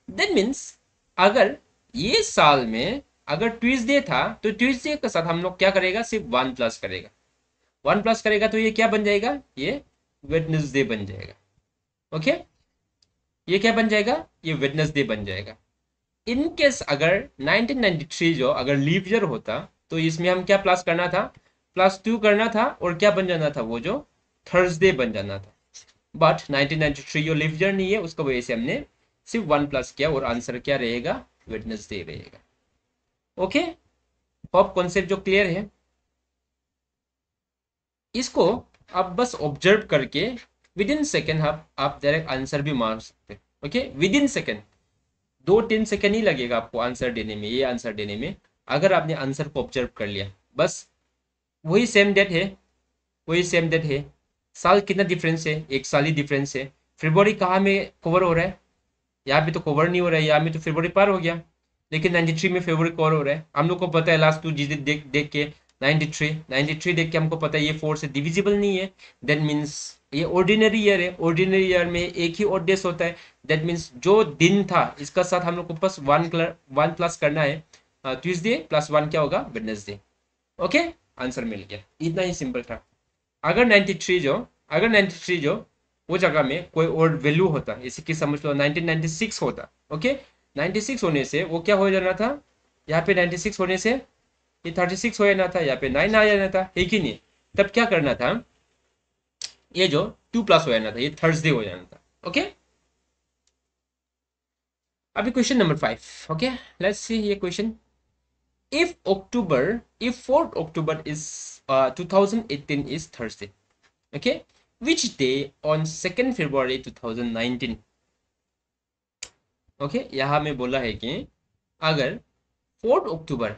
दैट मीन्स अगर ये साल में अगर ट्यूसडे था तो ट्यूसडे के साथ हम लोग क्या करेगा, सिर्फ 1 प्लस करेगा, 1 प्लस करेगा तो ये क्या बन जाएगा, ये वेडनेसडे बन जाएगा। ओके, ये क्या बन जाएगा, ये वेडनेसडे बन जाएगा। इन केस अगर 1993 जो अगर लीव ईयर होता तो इसमें हम क्या प्लस करना था, +2 करना था, और क्या बन जाना था, वो जो थर्सडे बन जाना था। बट 1993 जो लीव ईयर नहीं है, उसका वजह से हमने सिर्फ 1 प्लस किया, और आंसर क्या रहेगा, वेडनेसडे रहेगा। ओके, होप कॉन्सेप्ट जो क्लियर है, इसको आप बस ऑब्जर्व करके विद इन सेकेंड आप डायरेक्ट आंसर भी मार सकते हैं। Okay, within second, 2-3 second ही लगेगा आपको आंसर देने में, ये आंसर देने में, अगर आपने आंसर को ऑब्जर्व कर लिया। बस वही सेम डेट है, वही सेम डेट है, साल कितना डिफरेंस है, 1 साल ही डिफरेंस है। फरवरी कहाँ में कवर हो रहा है, यहाँ पे तो कवर नहीं हो रहा है, यहाँ में तो फरवरी पार हो गया, लेकिन 93 में फरवरी कवर हो रहा है। हम लोग को पता है लास्ट 2 डिजिट देख देख के 93 देख के हमको पता है ये 4 से डिविजिबल नहीं है। दैट मीन्स ये ऑर्डिनरी ईयर है, ऑर्डिनरी ईयर में एक ही ऑड डेज होता है। दैट मीन्स जो दिन था इसका साथ हम लोग को बस 1 प्लस करना है, ट्यूसडे +1 क्या होगा, वेडनेसडे। ओके, आंसर मिल गया, इतना ही सिंपल था। अगर 93 जो वो जगह में कोई और वैल्यू होता, जैसे कि समझ लो 1996 होता। ओके, 96 होने से वो क्या हो जाना था, यहाँ पे 96 होने से ये 36 हो जाना था, यहाँ पे 9 आ जाना था, है कि नहीं? तब क्या करना था, ये जो 2 प्लस हो जाना था, ये थर्सडे हो जाना था। ओके, अभी question number 5। Okay, let's see ये question. if 4th October is 2018 is Thursday, okay, which day on 2nd February 2019? Okay, यहाँ में बोला है कि अगर 4th अक्टूबर,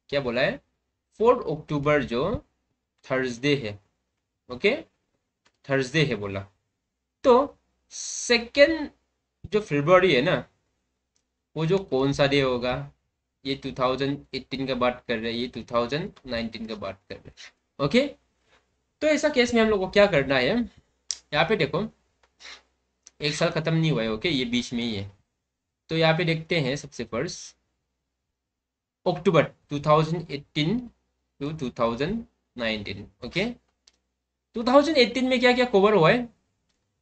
क्या बोला है, 4th अक्टूबर जो थर्सडे है, ओके, थर्सडे है बोला, तो 2nd जो फरवरी है ना, वो जो कौन सा डे होगा? ये 2018 का बात कर रहे हैं, ये 2019 का बात कर रहे हैं, ओके। तो ऐसा केस में हम लोग को क्या करना है, यहाँ पे देखो एक साल खत्म नहीं हुआ है, ओके, ये बीच में ही है। तो यहाँ पे देखते हैं सबसे फर्स्ट अक्टूबर 2018 टू 2019, ओके। 2018 में क्या क्या कवर हुआ है?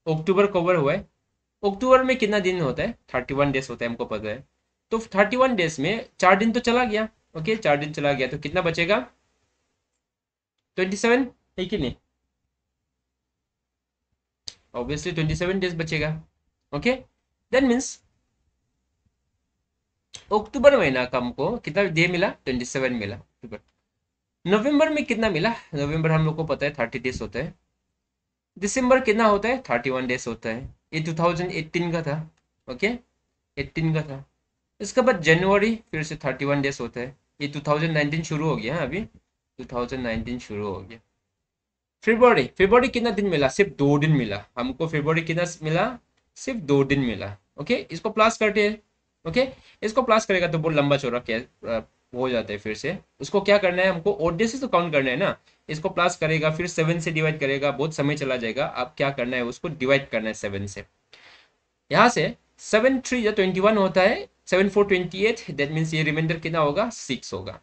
अक्टूबर कवर हुआ है। अक्टूबर में कितना दिन होता है? 31 डेज होता है, हमको पता है। तो 31 डेज में 4 दिन तो चला गया, ओके, 4 दिन चला गया, तो कितना बचेगा? 27 है कि नहीं? ऑब्वियसली 27 डेज बचेगा, ओके। देन मीन्स अक्टूबर महीना का हमको कितना डे मिला? 27 मिला अक्टूबर। नवंबर में कितना मिला? नवंबर हम लोग को पता है 30 डेज होता है। दिसंबर कितना होता है? 31 डेज होता है। ये 2018 का था, ओके, 18 का था। इसके बाद जनवरी फिर से 31 डेज होता है। ये 2019 शुरू हो गया, अभी 2019 शुरू हो गया। फरवरी, फरवरी कितना दिन मिला? सिर्फ 2 दिन मिला हमको। फरवरी कितना मिला? सिर्फ 2 दिन मिला, ओके। इसको प्लस करते हैं, ओके। इसको प्लस करेगा तो बहुत लंबा चौड़ा क्या हो जाता है। फिर से उसको क्या करना है, हमको ओड डे से तो काउंट करना है ना। इसको प्लस करेगा, फिर 7 से डिवाइड करेगा, बहुत समय चला जाएगा। अब क्या करना है, उसको डिवाइड करना है 7 से। यहाँ से 7 3 या 21 होता है, 7 4 28, दैट मीन्स ये रिमाइंडर कितना होगा? 6 होगा।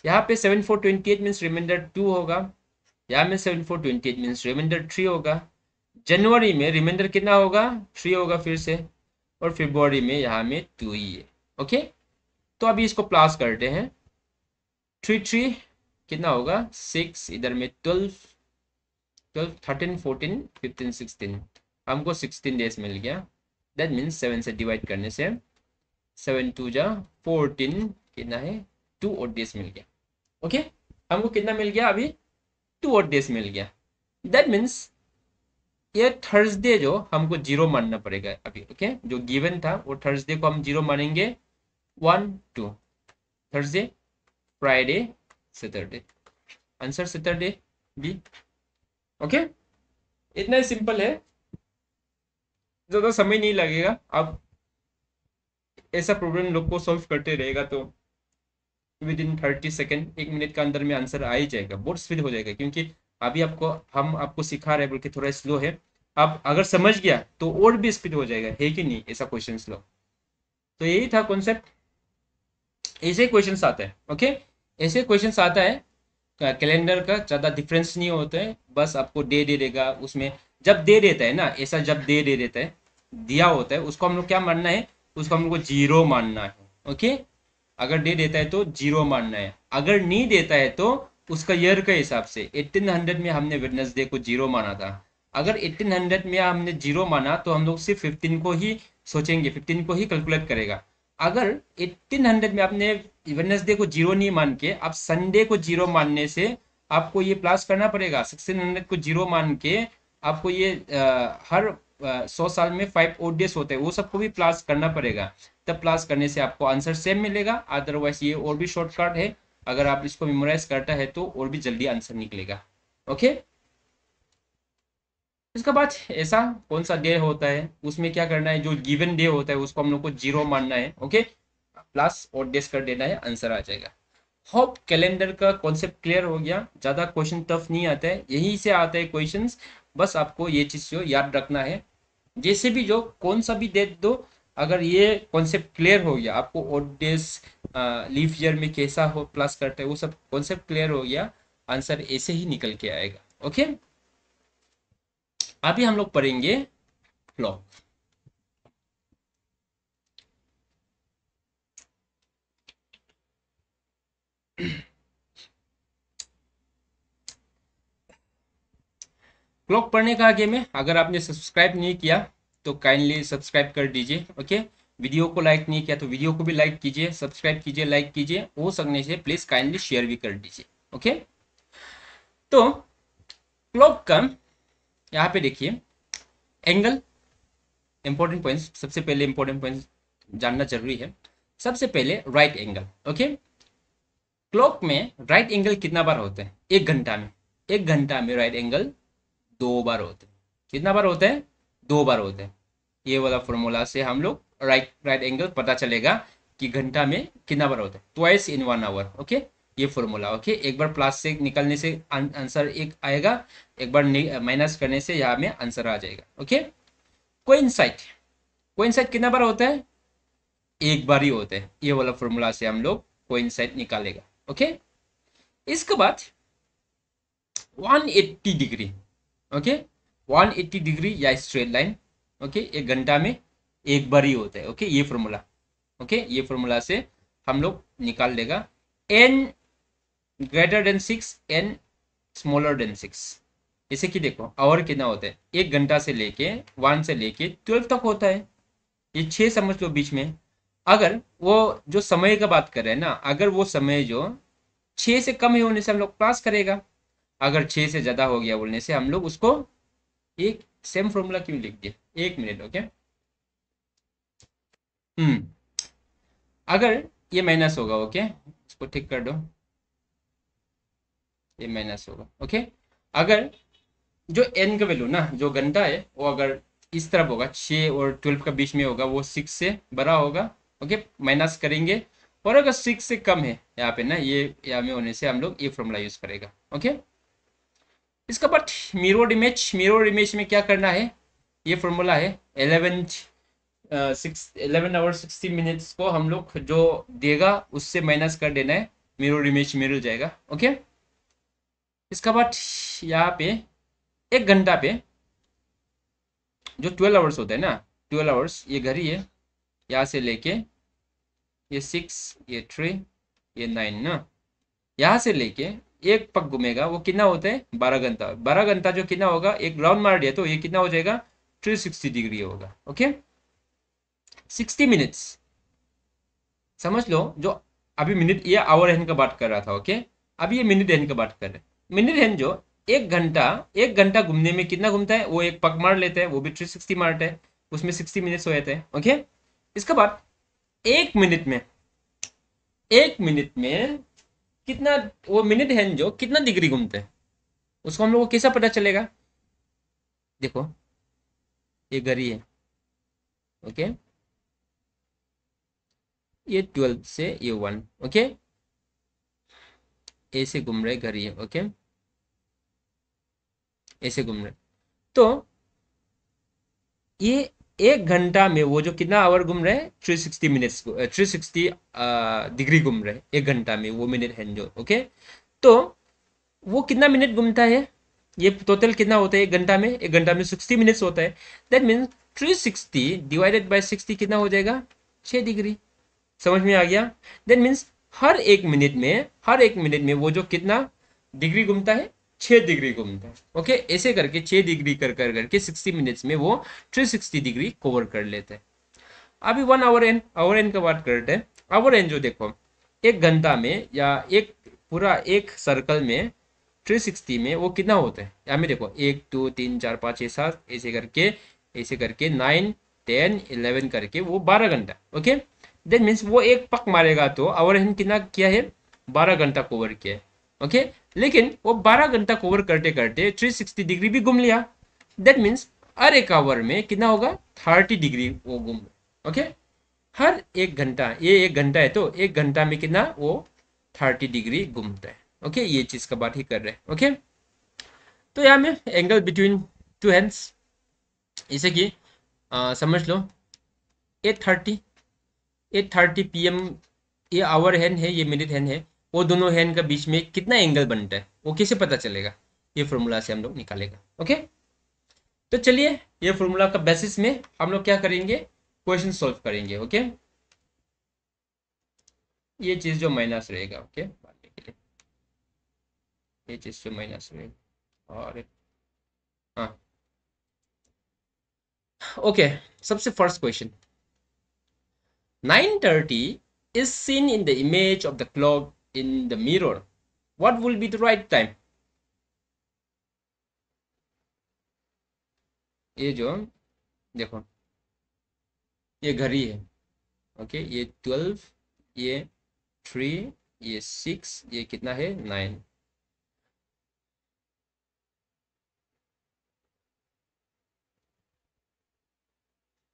यहाँ पे 7 4 28 मीन्स रिमाइंडर 2 होगा। यहाँ में 7 4 28 मीन्स रिमाइंडर 3 होगा। जनवरी में रिमाइंडर कितना होगा? 3 होगा फिर से। और फरवरी में यहाँ में 2 ही है, ओके। तो अभी इसको प्लस करते हैं। 3 3 कितना होगा? 6, इधर में 12 12 13 14 15 16, हमको 16 डेज मिल गया। दैट मीन्स 7 से डिवाइड करने से 7 2 जा 14, कितना है? 2 और डेज मिल गया, ओके। हमको कितना मिल गया अभी? 2 और डेज मिल गया। दैट मीन्स ये थर्सडे जो हमको जीरो मानना पड़ेगा अभी, ओके। जो गिवन था वो थर्सडे को हम जीरो मानेंगे। 1 2 Thursday, Friday, Saturday. Answer Saturday B, okay. इतना ही सिंपल है, ज्यादा समय नहीं लगेगा। अब ऐसा प्रॉब्लम लोग को सॉल्व करते रहेगा तो विद इन 30 सेकेंड, 1 मिनट के अंदर में आंसर आ ही जाएगा। बहुत स्पीड हो जाएगा, क्योंकि अभी हम आपको सिखा रहे हैं बल्कि थोड़ा स्लो है। अब अगर समझ गया तो और भी स्पीड हो जाएगा, है कि नहीं? ऐसा क्वेश्चन लो। तो यही था कॉन्सेप्ट। ऐसे क्वेश्चन आता है, ओके, ऐसे क्वेश्चन आता है। कैलेंडर का ज़्यादा डिफरेंस नहीं होता है, बस आपको दे दे देगा उसमें। जब दे देता है ना, ऐसा जब दे दे देता है, दिया होता है, उसको हम लोग क्या मानना है? उसको हम लोग को जीरो मानना है, ओके। अगर दे देता है तो जीरो मानना है, अगर नहीं देता है तो उसका ईयर के हिसाब से 1800 में हमने वेडनेसडे को जीरो माना था। अगर 1800 में हमने जीरो माना तो हम लोग सिर्फ 15 को ही सोचेंगे, 15 को ही कैलकुलेट करेगा। अगर 1800 में आपने वेडनेसडे को जीरो नहीं मान के आप संडे को जीरो मानने से आपको ये प्लस करना पड़ेगा। 1600 को जीरो मान के आपको ये हर 100 साल में 5 ओड डेज होते हैं, वो सबको भी प्लस करना पड़ेगा। तब प्लस करने से आपको आंसर सेम मिलेगा। अदरवाइज ये और भी शॉर्टकट है, अगर आप इसको मेमोराइज करता है तो और भी जल्दी आंसर निकलेगा, ओके। इसके बाद ऐसा कौन सा डे होता है, उसमें क्या करना है, जो गिवन डे होता है उसको हम लोग को जीरो मानना है, ओके, प्लस और डेज कर देना है, आंसर आ जाएगा। होप कैलेंडर का कॉन्सेप्ट क्लियर हो गया। ज़्यादा क्वेश्चन टफ नहीं आता है, यहीं से आता है क्वेश्चंस। बस आपको ये चीज़ जो याद रखना है, जैसे भी जो कौन सा भी डेट दो, अगर ये कॉन्सेप्ट क्लियर हो गया, आपको ओड डेज, लीफ ईयर में कैसा हो प्लस करते हैं, वो सब कॉन्सेप्ट क्लियर हो गया, आंसर ऐसे ही निकल के आएगा, ओके। अभी हम लोग पढ़ेंगे क्लॉक। क्लॉक पढ़ने का आगे में, अगर आपने सब्सक्राइब नहीं किया तो काइंडली सब्सक्राइब कर दीजिए, ओके। वीडियो को लाइक नहीं किया तो वीडियो को भी लाइक कीजिए, सब्सक्राइब कीजिए, लाइक कीजिए, हो सकने से प्लीज काइंडली शेयर भी कर दीजिए। ओके, तो क्लॉक का यहाँ पे देखिए एंगल, इंपॉर्टेंट पॉइंट्स, सबसे पहले इंपॉर्टेंट पॉइंट्स जानना जरूरी है। सबसे पहले राइट एंगल। ओके, क्लॉक में राइट एंगल कितना बार होते हैं एक घंटा में? एक घंटा में राइट एंगल 2 बार होते हैं। कितना बार होते हैं? 2 बार होते हैं। ये वाला फॉर्मूला से हम लोग राइट राइट एंगल पता चलेगा कि घंटा में कितना बार होता है, ट्वाइस इन 1 आवर। ओके, ये फॉर्मूला। ओके, एक बार प्लस से निकलने से आंसर एक आएगा, एक बार माइनस करने से यहाँ में आंसर आ जाएगा। ओके, कोइंसाइड, कोइंसाइड कितना बार होता है? एक बार ही होता है। ये वाला फॉर्मूला से हम लोग कोइंसाइड निकालेगा। ओके, इसके बाद 180 डिग्री। ओके, 180 डिग्री या स्ट्रेट लाइन। ओके, एक घंटा में एक बार ही होता है। ओके, ये फॉर्मूला। ओके, ये फॉर्मूला से हम लोग निकाल लेगा n greater than 6, n smaller than 6। जैसे कि देखो आवर कितना होता है, एक घंटा से लेके 1 से लेके 12 तक होता है। ये 6 समझ लो बीच में। अगर वो जो समय का बात कर रहे हैं ना, अगर वो समय जो 6 से कम होने से हम लोग प्लस करेगा, अगर 6 से ज्यादा हो गया बोलने से हम लोग उसको एक सेम फॉर्मूला क्यों लिख दिया, एक मिनट। ओके, हम्म, अगर ये माइनस होगा, ओके इसको ठीक कर दो, ये माइनस होगा। ओके, अगर जो एन का वैल्यू ना, जो घंटा है वो अगर इस तरफ होगा, 6 और 12 का बीच में होगा, वो 6 से बड़ा होगा। ओके, माइनस करेंगे। और अगर 6 से कम है यहाँ पे ना, ये यहाँ में होने से हम लोग ये फॉर्मूला यूज करेगा। ओके, इसका बाद मिरर इमेज। मिरर इमेज में क्या करना है, ये फॉर्मूला है 11 आवर 60 मिनट्स को हम लोग जो देगा उससे माइनस कर देना है, मिरर इमेज मिल जाएगा। ओके, इसका बाद यहाँ पे एक घंटा पे जो 12 आवर्स होते हैं ना, 12 आवर्स, ये घड़ी है, यहाँ से लेके ये 6, ये 3, ये 9 ना, यहाँ से लेके एक पक घूमेगा, वो कितना होता है? 12 घंटा। 12 घंटा जो कितना होगा, एक राउंड मार दिया तो ये कितना हो जाएगा? 360 डिग्री होगा। ओके, 60 मिनट्स समझ लो। जो अभी मिनट, ये आवर हैंड का बात कर रहा था। ओके, अभी ये मिनट हैंड का बात कर रहे हैं। मिनट हैंड जो एक घंटा घूमने में कितना घूमता है, वो एक पक मार लेता है, वो भी 360 मारता है, उसमें 60 मिनट्स हो जाते हैं। ओके, इसके बाद एक मिनट में, एक मिनट में कितना, वो मिनट हैंड जो कितना डिग्री घूमते हैं उसको हम लोग को कैसा पता चलेगा? देखो ये घड़ी है। ओके, ये 12 से ये 1। ओके, ऐसे घूम रहे घड़ी है। ओके, ऐसे घूम रहे, तो ये एक घंटा में वो जो कितना आवर घूम रहे हैं, 360 मिनट्स, 360 डिग्री घूम रहे हैं एक घंटा में, वो मिनट है जो। ओके, तो वो कितना मिनट घूमता है, ये टोटल कितना होता है एक घंटा में? एक घंटा में 60 मिनट्स होता है। दैट मीन्स 360 डिवाइडेड बाय 60 कितना हो जाएगा? 6 डिग्री। समझ में आ गया? दैट मीन्स हर एक मिनट में वो जो कितना डिग्री घूमता है, 6 डिग्री घूमता है। ओके, ऐसे करके 6 डिग्री कर कर करके 60 मिनट्स में वो 360 डिग्री कवर कर लेते हैं। अभी 1 आवर एन का बात करते हैं। आवर एन जो देखो, एक घंटा में या एक पूरा एक सर्कल में 360 में वो कितना होता है, यहाँ में देखो 1 2 3 4 5 6 7, ऐसे करके 9 10 11 करके वो 12 घंटा। ओके, दैट मीन्स वो एक पक मारेगा तो आवर हैंड कितना किया है? 12 घंटा कवर किया है। ओके, लेकिन वो 12 घंटा कवर करते करते 360 डिग्री भी घूम लिया। दैट मीन्स हर एक आवर में कितना होगा? 30 डिग्री वो घूम। ओके, हर एक घंटा, ये एक घंटा है तो एक घंटा में कितना वो 30 डिग्री घूमता है। ओके, ये चीज का बात ही कर रहे हैं। ओके, तो यहाँ में एंगल बिटवीन टू हैंड्स, इसे कि समझ लो 8:30, 8:30 PM, ये आवर हैंड है, ये मिनट हैंड है, वो दोनों हैंड का बीच में कितना एंगल बनता है वो कैसे पता चलेगा? ये फॉर्मूला से हम लोग निकालेगा। ओके, तो चलिए ये फॉर्मूला का बेसिस में हम लोग क्या करेंगे, क्वेश्चन सॉल्व करेंगे। ओके, ये चीज जो माइनस रहेगा, ओके बात के लिए, ये चीज जो माइनस रहेगा। और हाँ, ओके, सबसे first question, 9:30 is seen in the image of the clock in the mirror. What will be the right time? ये जो देखो, ये घड़ी है, ओके, ये 12, ये 3, ये 6, ये कितना है 9।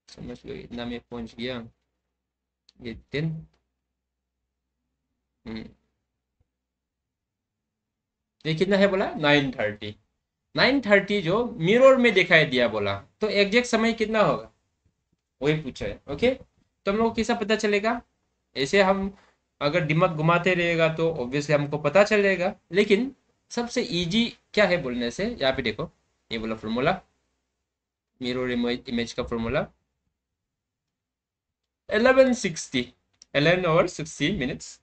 समझ लो इतना में पहुंच गया, ये 10। ये कितना है बोला 9:30। 9:30 जो मिरर में दिखाई दिया बोला, तो एग्जैक्ट समय कितना होगा वही पूछा है, ओके। तो हम लोग को कैसा पता चलेगा? ऐसे हम अगर दिमाग घुमाते रहेगा तो ऑब्वियसली हमको पता चलेगा, लेकिन सबसे इजी क्या है बोलने से, यहाँ पे देखो, ये बोला फॉर्मूला, मिरर इमेज का फॉर्मूला 11:60, 11 hours 60 minutes।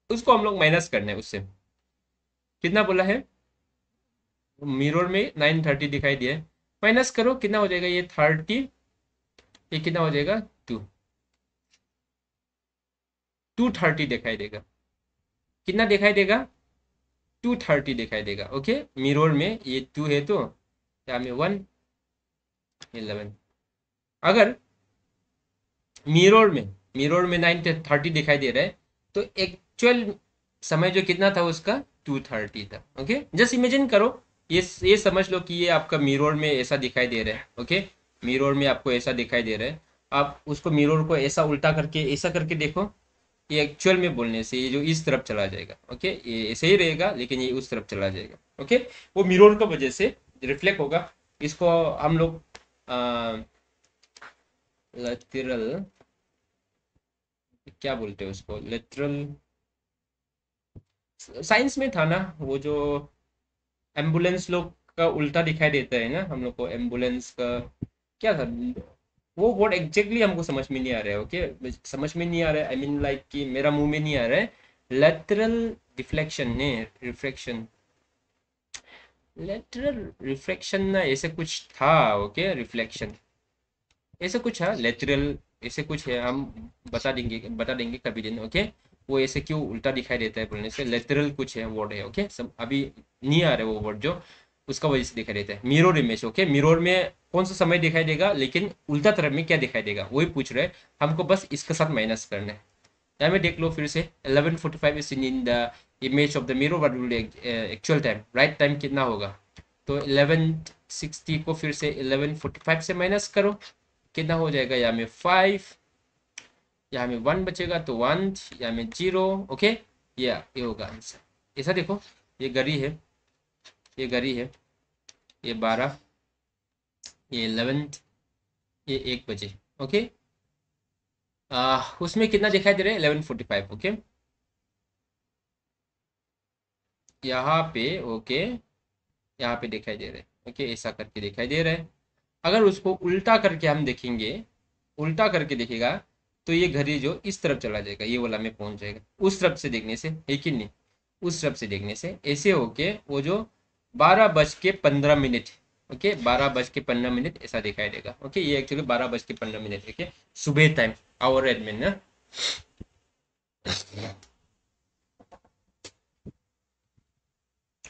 उसको हम लोग माइनस करना है उससे, कितना बोला है, मिरर में 9:30 दिखाई दिया है, माइनस करो कितना हो जाएगा, ये 30, ये कितना हो जाएगा 2, 2:30 दिखाई देगा। कितना दिखाई देगा? 2:30 दिखाई देगा, ओके। मिरर में ये 2 है तो यहाँ में 1, 11। अगर मिरर में 9:30 दिखाई दे रहा है, तो एक्चुअल समय जो कितना था उसका 2:30 था, ओके। जस्ट इमेजिन करो, ये समझ लो कि ये आपका मिरर में ऐसा दिखाई दे रहा है, ओके। मिरर में आपको ऐसा दिखाई दे रहा है, आप उसको मिरर को ऐसा उल्टा करके ऐसा करके देखो, ये एक्चुअल में बोलने से ये जो इस तरफ चला जाएगा, ओके, ये ऐसे ही रहेगा लेकिन ये उस तरफ चला जाएगा, ओके। वो मिरर की वजह से रिफ्लेक्ट होगा। इसको हम लोग लेटरल, क्या बोलते हैं उसको, लेटरल, साइंस में था ना वो जो एम्बुलेंस लोग का उल्टा दिखाई देता है ना, हम लोग को एम्बुलेंस का क्या था वो वर्ड एग्जैक्टली हमको समझ में नहीं आ रहा है, ओके, समझ में नहीं आ रहा है, आई मीन लाइक कि मेरा मुंह में नहीं आ रहा है। लेटरल डिफ्लेक्शन ने रिफ्लेक्शन, लेटरल रिफ्लेक्शन ना ऐसे कुछ था, ओके, रिफ्लेक्शन ऐसे कुछ है, लेटरल ऐसे कुछ है, हम बता देंगे कभी दिन, ओके। वो ऐसे क्यों उल्टा दिखाई देता है बोलने से, लेटरल कुछ है वर्ड है, ओके, सब अभी नहीं आ रहा है वो वर्ड जो, उसका वजह से दिखाई देता है। मिरर इमेज, ओके, मिरर में कौन सा समय दिखाई देगा, लेकिन उल्टा तरफ में क्या दिखाई देगा वही पूछ रहे हैं हमको, बस इसके साथ माइनस करना है। यहाँ में देख लो फिर से, 11:45 is in the image of the mirror, what will actual time, right time कितना होगा, तो 11:60 को फिर से 11:45 से माइनस करो, कितना हो जाएगा, यहाँ में 5, यहाँ में 1 बचेगा तो 1, यहाँ में 0, ओके। ये होगा आंसर। ऐसा देखो, ये घड़ी है, ये घड़ी है, ये 12, ये 11, ये 1 बजे, ओके। उसमें कितना दिखाई दे रहा है 11:45, ओके, यहाँ पे, ओके, यहाँ पे दिखाई दे रहा है, ओके, ऐसा करके दिखाई दे रहा है। अगर उसको उल्टा करके हम देखेंगे, उल्टा करके देखेगा, तो ये घड़ी जो इस तरफ चला जाएगा, ये वाला में पहुंच जाएगा, उस तरफ से देखने से है कि नहीं, उस तरफ से देखने से ऐसे होके वो जो 12:15, ओके, 12:15 ऐसा दिखाई देगा, ओके। ये एक्चुअली 12:15, ओके, सुबह टाइम, आवर एडमिन ना।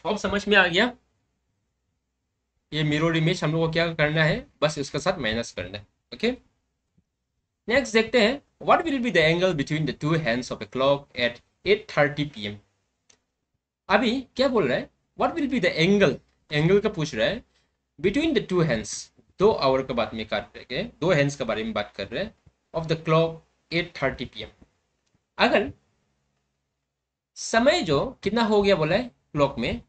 अब समझ में आ गया, ये मिरर इमेज हम लोग को क्या करना है, बस इसके साथ माइनस करना है, ओके। नेक्स्ट देखते हैं, what will be the angle between the two hands of a clock at 8:30 PM। अभी क्या बोल रहा है, what will be the angle, angle का पूछ रहा है, बिटवीन द टू हैंड्स, दो आवर के बात में काट रहे हैं, दो हैंड्स के बारे में बात कर रहे हैं, ऑफ द क्लॉक 8:30 PM। अगर समय जो कितना हो गया बोला है क्लॉक में,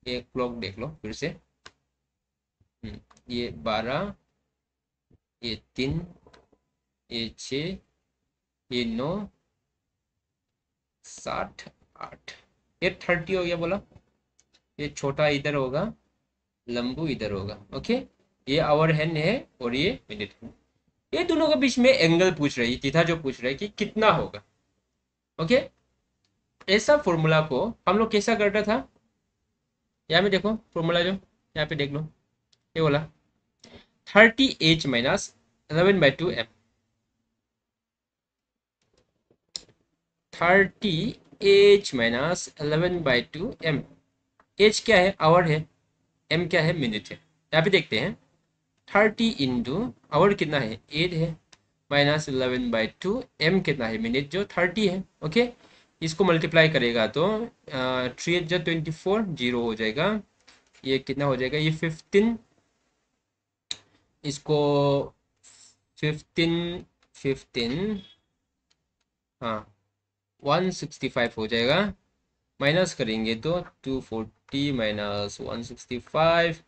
ये क्लॉक देख लो फिर से, ये 12, ये 3, ये 6, ये 9, 60, 8, 8:30 हो गया बोला। ये छोटा इधर होगा, लंबू इधर होगा, ओके। ये आवर हैंड है और ये मिनट है। ये दोनों के बीच में एंगल पूछ रही थीटा जो पूछ रहा है कि कितना होगा, ओके। ऐसा फॉर्मूला को हम लोग कैसा करता था, यहाँ में देखो फॉर्मूला जो यहाँ पे देख लो, ये बोला 30H - 11/2 M, 30h minus 11/2 m। H क्या है? आवर है। एम क्या है? मिनट है। यहाँ पे देखते हैं 30 इंटू आवर कितना है? 8 है, माइनस 11/2 एम कितना है? मिनट जो 30 है। ओके, इसको मल्टीप्लाई करेगा तो 3 × 24 जीरो हो जाएगा। ये कितना हो जाएगा? ये 15, इसको 15 15, हाँ 165 हो जाएगा। माइनस करेंगे तो 240 माइनस 165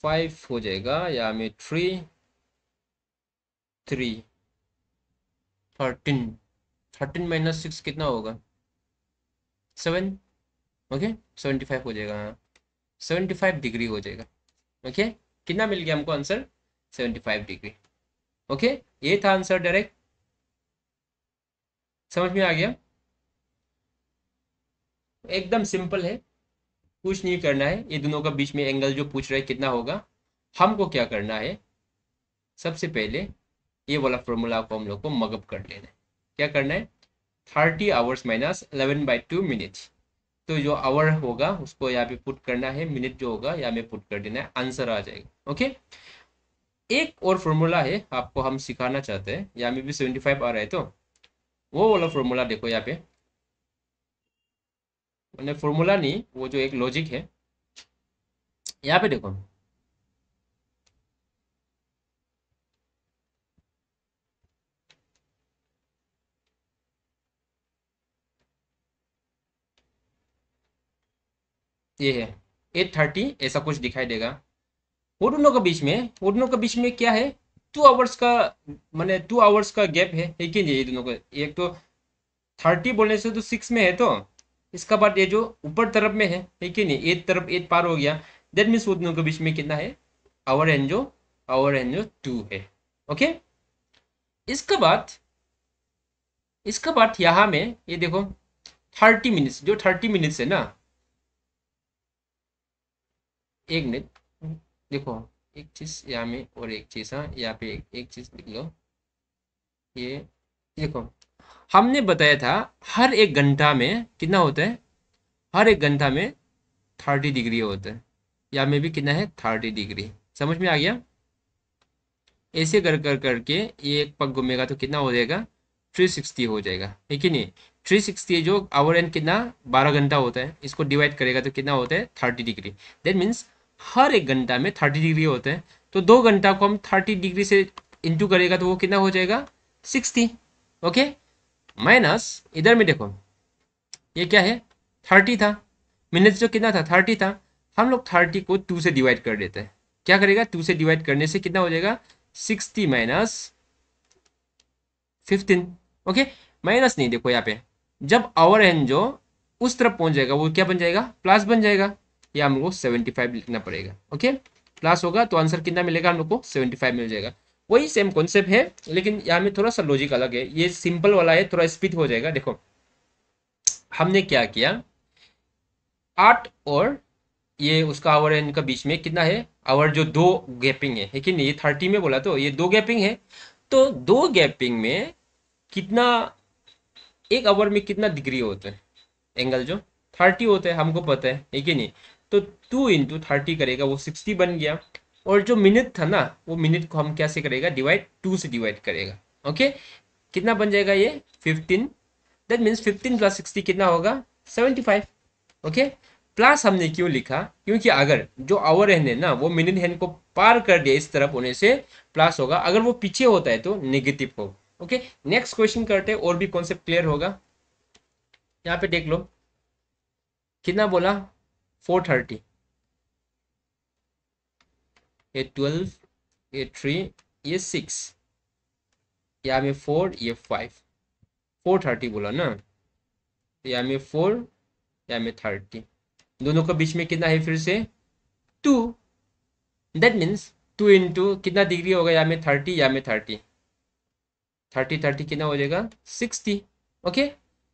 5 हो जाएगा, या में 3 3 13 13 माइनस 6 कितना होगा? 7। ओके, 75 हो जाएगा। हाँ, 75 डिग्री हो जाएगा। ओके, कितना मिल गया हमको आंसर? 75 डिग्री। ओके, ये था आंसर डायरेक्ट। समझ में आ गया? एकदम सिंपल है, कुछ नहीं करना है। ये दोनों का बीच में एंगल जो पूछ रहे हैं कितना होगा, हमको क्या करना है? सबसे पहले ये वाला फॉर्मूला को हम लोग को मगअप कर लेना है। क्या करना है? 30 आवर्स माइनस 11/2 मिनट। तो जो आवर होगा उसको यहाँ पे पुट करना है, मिनट जो होगा यहाँ में पुट कर देना है, आंसर आ जाएगा। ओके, एक और फॉर्मूला है आपको हम सिखाना चाहते हैं। यहाँ में भी 75 आ रहा है, तो वो वाला फॉर्मूला देखो यहाँ पे। मैंने फॉर्मूला नहीं, वो जो एक लॉजिक है, यहाँ पे देखो। ये है 8:30 ऐसा कुछ दिखाई देगा। वो दोनों के बीच में क्या है? 2 आवर्स का, मैंने 2 आवर्स का गैप है कि नहीं? ये दोनों का, एक तो 30 बोलने से तो 6 में है, तो इसका बाद ये जो ऊपर तरफ में है कि नहीं? 8 तरफ 8 पार हो गया। दैट मीन्स वो दोनों के बीच में कितना है? आवर एंड जो 2 है। ओके, इसका बाद यहाँ में ये देखो 30 मिनट्स, जो 30 मिनट्स है ना, एक मिनट देखो, एक चीज यहाँ में और एक चीज, हाँ यहाँ पे एक चीज लिख लो। ये देखो, हमने बताया था हर एक घंटा में कितना होता है? हर एक घंटा में 30 डिग्री होता है। यहाँ में भी कितना है? 30 डिग्री। समझ में आ गया? ऐसे कर कर करके ये एक पग घूमेगा तो कितना हो जाएगा? 360 हो जाएगा, है कि नहीं? 360 जो आवर एंड कितना 12 घंटा होता है, इसको डिवाइड करेगा तो कितना होता है? 30 डिग्री। दैट मीन्स हर एक घंटा में 30 डिग्री होता है। तो 2 घंटा को हम 30 डिग्री से इंटू करेगा तो वो कितना हो जाएगा? 60। ओके, माइनस इधर में देखो, ये क्या है? 30 था। मिनट्स जो कितना था? 30 था। हम लोग 30 को 2 से डिवाइड कर देते हैं। क्या करेगा? 2 से डिवाइड करने से कितना हो जाएगा? 60 माइनस 15। ओके, माइनस नहीं, देखो यहाँ पे जब आवर एंड जो उस तरफ पहुंच जाएगा वो क्या बन जाएगा? प्लस बन जाएगा। या हमको 75 लिखना पड़ेगा। ओके, प्लस होगा तो आंसर कितना मिलेगा? हम लोग को 75 मिल जाएगा। वही सेम कॉन्सेप्ट है, लेकिन यहाँ में थोड़ा सा लॉजिक अलग है। ये सिंपल वाला है, थोड़ा स्पीड हो जाएगा। देखो हमने क्या किया, 8 और ये उसका आवर एंड का बीच में कितना है? आवर जो दो गैपिंग है कि नहीं? ये 30 में बोला, तो ये दो गैपिंग है। तो दो गैपिंग में कितना, एक आवर में कितना डिग्री होता है? एंगल जो 30 होता है, हमको पता है कि नहीं? तो 2 × 30 करेगा, वो 60 बन गया। और जो मिनट था ना, वो मिनट को हम कैसे करेगा? डिवाइड 2 से डिवाइड करेगा। ओके, कितना बन जाएगा ये? 15। दैट मीन्स 15 + 60 कितना होगा? 75। ओके, प्लस हमने क्यों लिखा? क्योंकि अगर जो आवर हैंड है ना, वो मिनट हैंड को पार कर दिया इस तरफ होने से प्लस होगा, अगर वो पीछे होता है तो नेगेटिव होगा। ओके, नेक्स्ट क्वेश्चन करते हैं, और भी कॉन्सेप्ट क्लियर होगा। यहाँ पे देख लो, कितना बोला? 4:30, ये 12, ये 3, ये 6, यहाँ में 4, ये 5, 4:30 बोला ना, तो यहाँ में 4, यहाँ में 30, दोनों के बीच में कितना है? फिर से 2। दैट मीन्स 2 इंटू कितना डिग्री होगा? यहाँ में 30, यहाँ में 30, 30 कितना हो जाएगा? 60। ओके,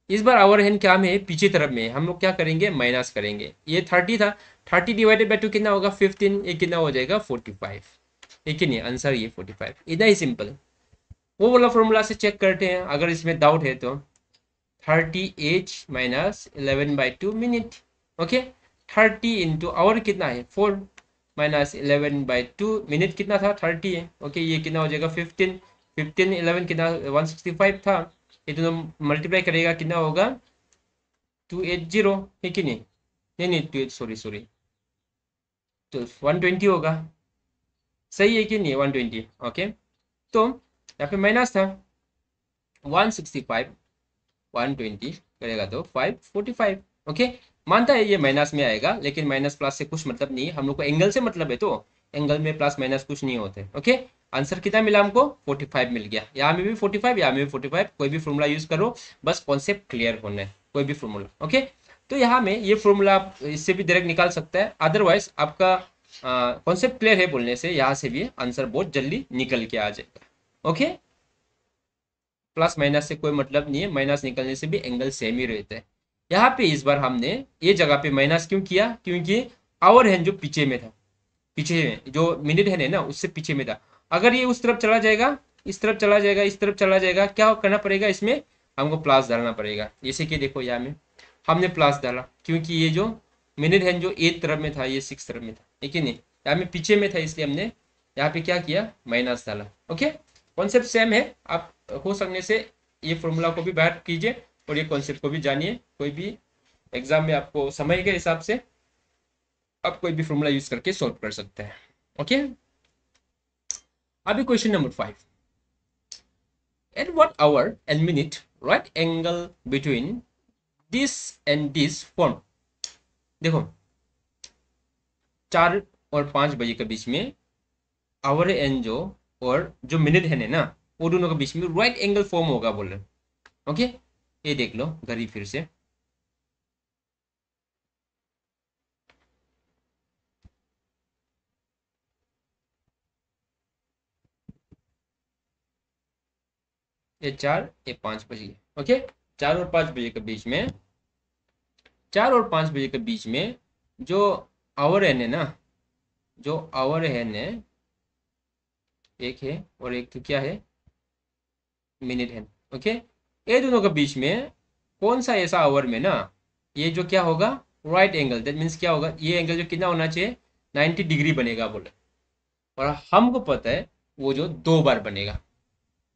इस बार आवर हैंड क्या में है? पीछे तरफ में है। हम लोग क्या करेंगे? माइनस करेंगे। ये 30 था, 30 डिवाइडेड बाई 2 कितना होगा? 15। ये कितना हो जाएगा? 45। ठीक है नहीं? आंसर ये 45। इतना ही सिंपल। वो वाला फॉर्मूला से चेक करते हैं अगर इसमें डाउट है तो। 30 minus 11/2 minute. Okay, 30 into hour कितना है 4 माइनस 11/2 मिनट कितना था 30 है। ओके, ये कितना हो जाएगा 15, 15 11 कितना 165 था। ये दोनों मल्टीप्लाई करेगा कितना होगा 280 है कि नहीं, नहीं नहीं 2 सॉरी सॉरी, तो 120 होगा, सही है कि नहीं 120। ओके, तो यहाँ पे माइनस था 165 120 करेगा तो 545। ओके, मानता है ये माइनस में आएगा, लेकिन माइनस प्लस से कुछ मतलब नहीं है, हम लोग को एंगल से मतलब है, तो एंगल में प्लस माइनस कुछ नहीं होते। ओके, आंसर कितना मिला हमको 45 मिल गया। यहाँ में भी 45, यहाँ में भी 45, कोई भी फॉर्मूला यूज करो, बस कॉन्सेप्ट क्लियर होना है, कोई भी फॉर्मूला। ओके, तो यहाँ में ये फॉर्मूला आप इससे भी डायरेक्ट निकाल सकते हैं, अदरवाइज आपका कॉन्सेप्ट क्लियर है बोलने से यहाँ से भी आंसर बहुत जल्दी निकल के आ जाएगा। ओके, प्लस माइनस से कोई मतलब नहीं है, माइनस निकलने से भी एंगल सेम ही रहता है। यहाँ पे इस बार हमने ये जगह पे माइनस क्यों किया, क्योंकि आवर हैंड जो पीछे में था, पीछे में जो मिनट हैंड है ना उससे पीछे में था, अगर ये उस तरफ चला जाएगा, इस तरफ चला जाएगा, इस तरफ चला जाएगा, क्या करना पड़ेगा इसमें, हमको प्लस डालना पड़ेगा। जैसे कि देखो यहाँ में हमने प्लस डाला, क्योंकि ये जो मिनट हैंड जो 8 तरफ में था ये 6 तरफ में था, ठीक है नहीं, यहाँ में पीछे में था, इसलिए हमने यहाँ पे क्या किया माइनस डाला। ओके, कॉन्सेप्ट सेम है, आप हो सकने से ये फॉर्मूला को भी बाहर कीजिए और ये कॉन्सेप्ट को भी जानिए, कोई भी एग्जाम में आपको समय के हिसाब से आप कोई भी फॉर्मूला यूज करके सॉल्व कर सकते हैं। ओके, अभी question number 5, eight what hour and minute right angle between this and this form. देखो 4 और 5 बजे के बीच में आवर एंड जो और जो मिनट है ना वो दोनों के बीच में राइट एंगल फॉर्म होगा बोल रहे। ओके, ये देख लो घड़ी फिर से, ये 4 ये 5 बज गए। ओके, 4 और 5 बजे के बीच में, 4 और 5 बजे के बीच में जो आवर है ना, जो आवर है एक है और एक तो क्या है मिनट है। ओके, ये दोनों के बीच में कौन सा ऐसा आवर में ना ये जो क्या होगा राइट एंगल, दैट मीन्स क्या होगा, ये एंगल जो कितना होना चाहिए 90 डिग्री बनेगा बोले, और हमको पता है वो जो 2 बार बनेगा।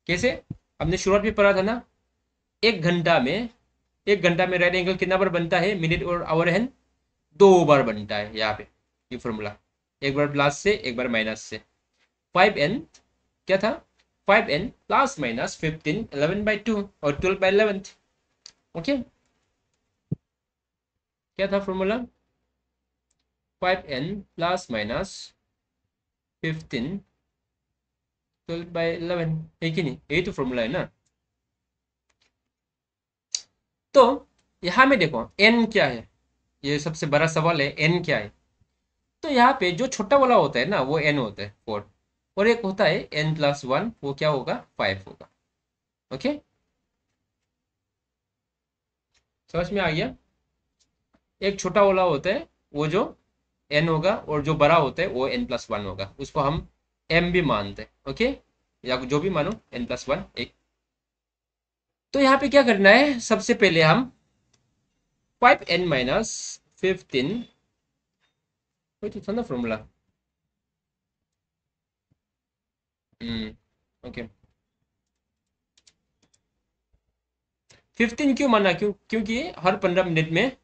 कैसे, हमने शुरुआत में पढ़ा था ना, एक घंटा में, एक घंटा में राइट एंगल कितना बार बनता है, मिनट और आवर है 2 बार बनता है। यहाँ पे ये फॉर्मूला, एक बार प्लस से एक बार माइनस से, 5n क्या था 5n प्लस माइनस 15 11/2 और 12/11। ओके, क्या था फॉर्मूला 5n प्लस माइनस 15 12/11 है कि नहीं, यही तो फॉर्मूला है ना। तो यहाँ में देखो n क्या है, ये सबसे बड़ा सवाल है, n क्या है। तो यहाँ पे जो छोटा वाला होता है ना वो n होता है 4, और एक होता है n+1, वो क्या होगा 5 होगा। ओके, समझ में आ गया, एक छोटा वाला होता है वो जो n होगा, और जो बड़ा होता है वो n+1 होगा, उसको हम m भी मानते हैं। ओके, या जो भी मानो n+1 एक। तो यहाँ पे क्या करना है, सबसे पहले हम 5n-15 वही तो था ना फॉर्मूला। ओके, 15 क्यों माना, क्योंकि हर 15 मिनट में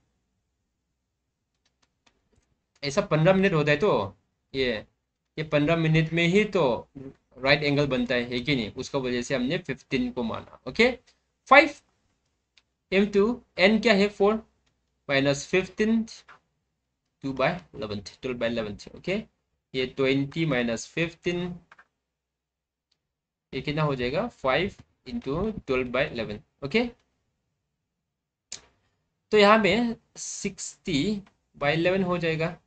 ऐसा 15 मिनट होता है, तो ये ये 15 मिनट में ही तो राइट एंगल बनता है कि नहीं, उसका वजह से हमने 15 को माना। ओके, 5 इंटू n क्या है 4 माइनस 15 2/11 12/11। ओके, ये 20 माइनस 15 ये कितना हो जाएगा 5 इंटू 12/11। ओके, तो यहाँ में 60/11 हो जाएगा,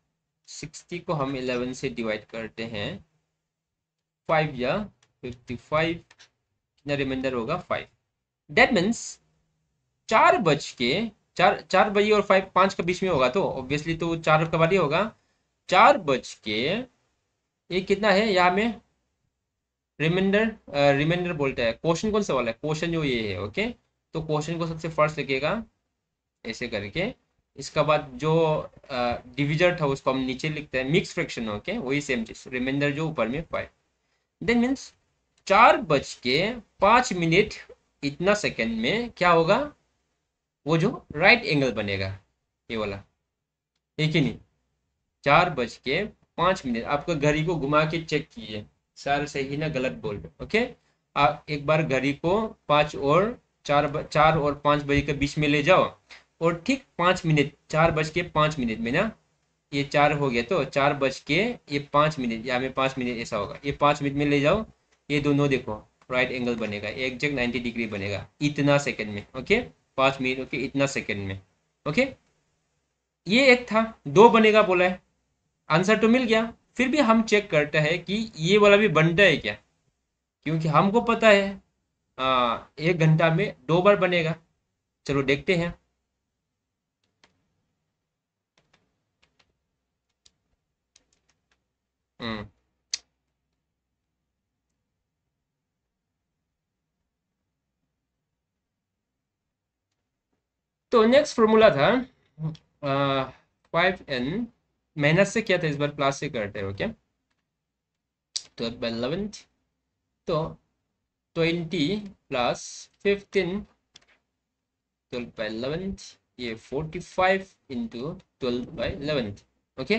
60 को हम 11 से डिवाइड करते हैं, 5 या 55, कितना रिमाइंडर होगा 5। दैट मीन्स 4 बजे और 5 के बीच में होगा, तो ऑब्वियसली तो 4 के बाद ही होगा, 4 बज के ये कितना है यहाँ में रिमाइंडर, रिमाइंडर बोलते हैं, क्वेश्चन कौन सा वाला है, क्वेश्चन जो ये है। ओके, तो क्वेश्चन को सबसे फर्स्ट लिखिएगा ऐसे करके, इसका बाद जो डिविजर था उसको हम नीचे लिखते हैं, मिक्स फ्रैक्शन, ओके, वही सेम चीज, रिमाइंडर जो ऊपर में 5, देन मीन्स 4:05 इतना सेकेंड में क्या होगा, वो जो राइट एंगल बनेगा ये वाला, एक ही नहीं, 4:05 आपका घड़ी को घुमा के चेक कीजिए, सर सही ना गलत बोल रहे, ओके। आप एक बार घड़ी को 4 और 5 बजे के बीच में ले जाओ, और ठीक 5 मिनट, 4:05 में ना, ये 4 हो गया तो 4:05 या में 5 मिनट ऐसा होगा, ये 5 मिनट में ले जाओ, ये दोनों देखो राइट एंगल बनेगा, एग्जैक्ट 90 डिग्री बनेगा इतना सेकंड में, ओके, 5 मिनट, ओके, इतना सेकंड में, ओके। ये एक था, दो बनेगा बोला है, आंसर तो मिल गया। फिर भी हम चेक करते हैं कि ये वाला भी बनता है क्या, क्योंकि हमको पता है 1 घंटा में 2 बार बनेगा। चलो देखते हैं। हम्म तो नेक्स्ट फॉर्मूला था 5n, मेहनत से किया था, इस बार प्लस से करते हो क्या, 12/11, तो 20 + 15, 12/11, ये 45 इंटू 12/11, ओके,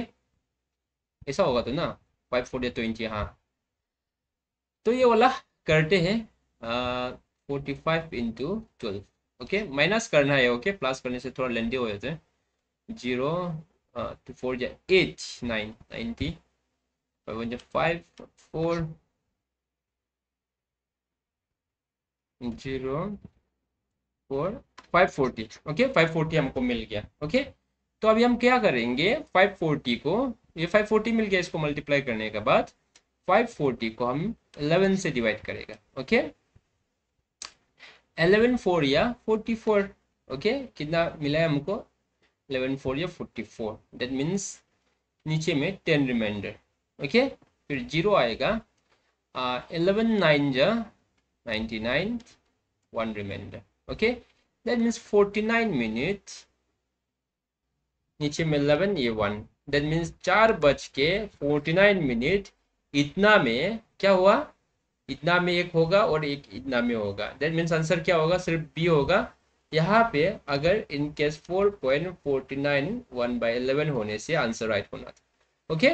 ऐसा होगा तो ना, 5 4 20, हाँ। तो ये वाला करते हैं 45 इंटू 12, ओके, माइनस करना है, ओके, प्लस करने से थोड़ा लेंदी हो जाते हैं, 0 2 4 8 9 90, 5 4 0 4 540, ओके, 540 हमको मिल गया, ओके। तो अभी हम क्या करेंगे, 540 को, ये 540 मिल गया, इसको मल्टीप्लाई करने के बाद 540 को हम 11 से डिवाइड करेगा, ओके, 11 4 या 44, ओके, कितना मिला है हमको, 11 4 या 44, दैट मीन्स नीचे में 10 रिमाइंडर, ओके, फिर 0 आएगा, 11 9 जा 99, 1 remainder, okay, that means 49 minute, नीचे में 11, ये 1, दैट मीन्स 4:49 इतना में क्या हुआ, इतना में एक होगा और एक इतना में होगा, दैट मीन्स आंसर क्या होगा, सिर्फ बी होगा। यहाँ पे अगर इन केस 4.49 1/11 होने से आंसर राइट होना था, ओके।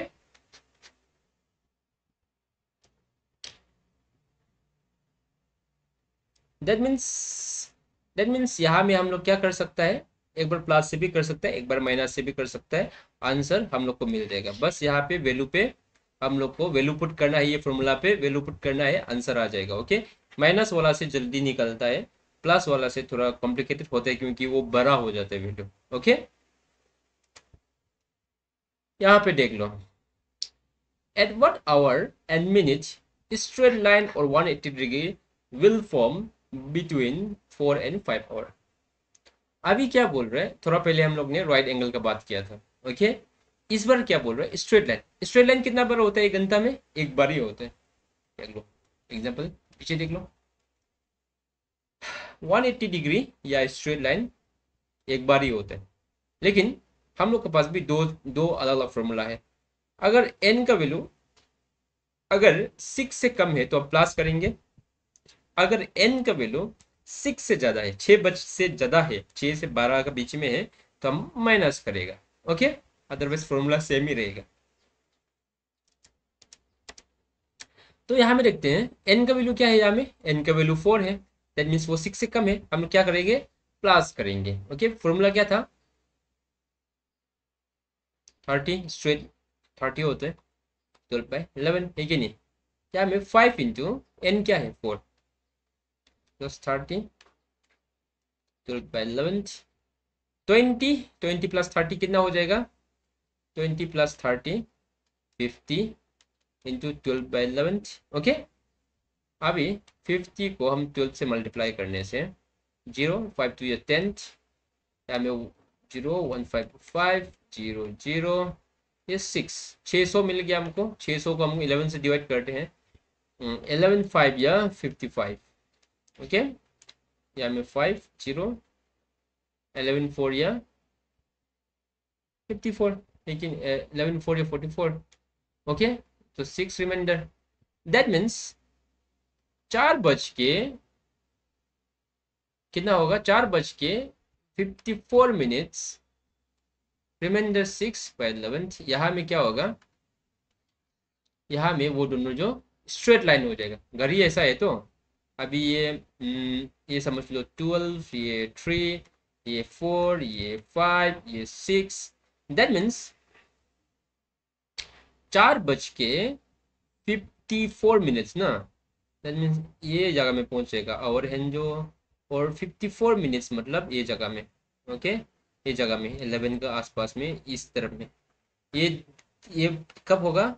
दैट मीन्स यहाँ में हम लोग क्या कर सकता है, एक बार प्लस से भी कर सकता है, एक बार माइनस से भी कर सकता है, आंसर हम लोग को मिल जाएगा। बस यहाँ पे वैल्यू पे हम लोग को वैल्यू पुट करना है, ये फॉर्मूला पे वैल्यू पुट करना है, आंसर आ जाएगा, ओके। माइनस वाला से जल्दी निकलता है, प्लस वाला से थोड़ा कॉम्प्लिकेटेड होता है, क्योंकि वो बड़ा हो जाता है वैल्यू, ओके। यहाँ पे देख लो, at what hour and minute straight line और 180 degree will form between 4 and 5 hour. अभी क्या बोल रहे हैं, थोड़ा पहले हम लोग ने राइट एंगल का बात किया था, ओके। इस बार क्या बोल रहे हैं, स्ट्रेट लाइन, स्ट्रेट लाइन कितना बार होता है 1 घंटा में, एक बार ही होता है, देख लो एग्जांपल, पीछे देख लो, 180 डिग्री या स्ट्रेट लाइन एक बार ही होता है, लेकिन हम लोग के पास भी दो दो अलग अलग फॉर्मूला है। अगर n का वैल्यू अगर 6 से कम है तो आप प्लस करेंगे, अगर n का वैल्यू 6 से ज्यादा है, 6 से ज्यादा है, 6 से 12 के बीच में है, तो हम माइनस करेगा, ओके, अदरवाइज फॉर्मूला सेम ही रहेगा। तो यहाँ में देखते हैं n का वैल्यू क्या है, यहाँ में n का वैल्यू 4 है, दैट मीन्स वो 6 से कम है, हम लोग क्या करेंगे, प्लस करेंगे, ओके। फॉर्मूला क्या था, 30 स्ट्रेट 30 होते हैं, 12/11 है कि नहीं, क्या में 5 इंटू n क्या है 4 प्लस 30, 12/11, 20 प्लस 30 कितना हो जाएगा, 20 प्लस 30 50 इंटू 12/11, ओके। अभी 50 को हम 12 से मल्टीप्लाई करने से 0 5 2 10, या में 0 1 5 5 0 0, ये 600 मिल गया हमको, 600 को हम 11 से डिवाइड करते हैं, 11 5 या 55, ओके। यहाँ में 5 0 11 4 या 54, लेकिन 11 4 या 44। ओके, तो 6 रिमाइंडर, दैट मीन्स 4 बज के कितना होगा, 4 बज के 54 मिनट्स, रिमाइंडर 6/11। यहाँ में क्या होगा, यहाँ में वो दोनों जो स्ट्रेट लाइन हो जाएगा। घड़ी ऐसा है तो अभी ये समझ लो 12, ये 3, ये 4, ये 5, ये 6, दैट मीन्स 4 बज के 54 मिनट्स ना, दैट मीन्स ये जगह में पहुंचेगा। और हेंजो और 54 मिनट्स मतलब ये जगह में। ओके, ये जगह में 11 के आसपास में, इस तरफ में। ये ये कब होगा,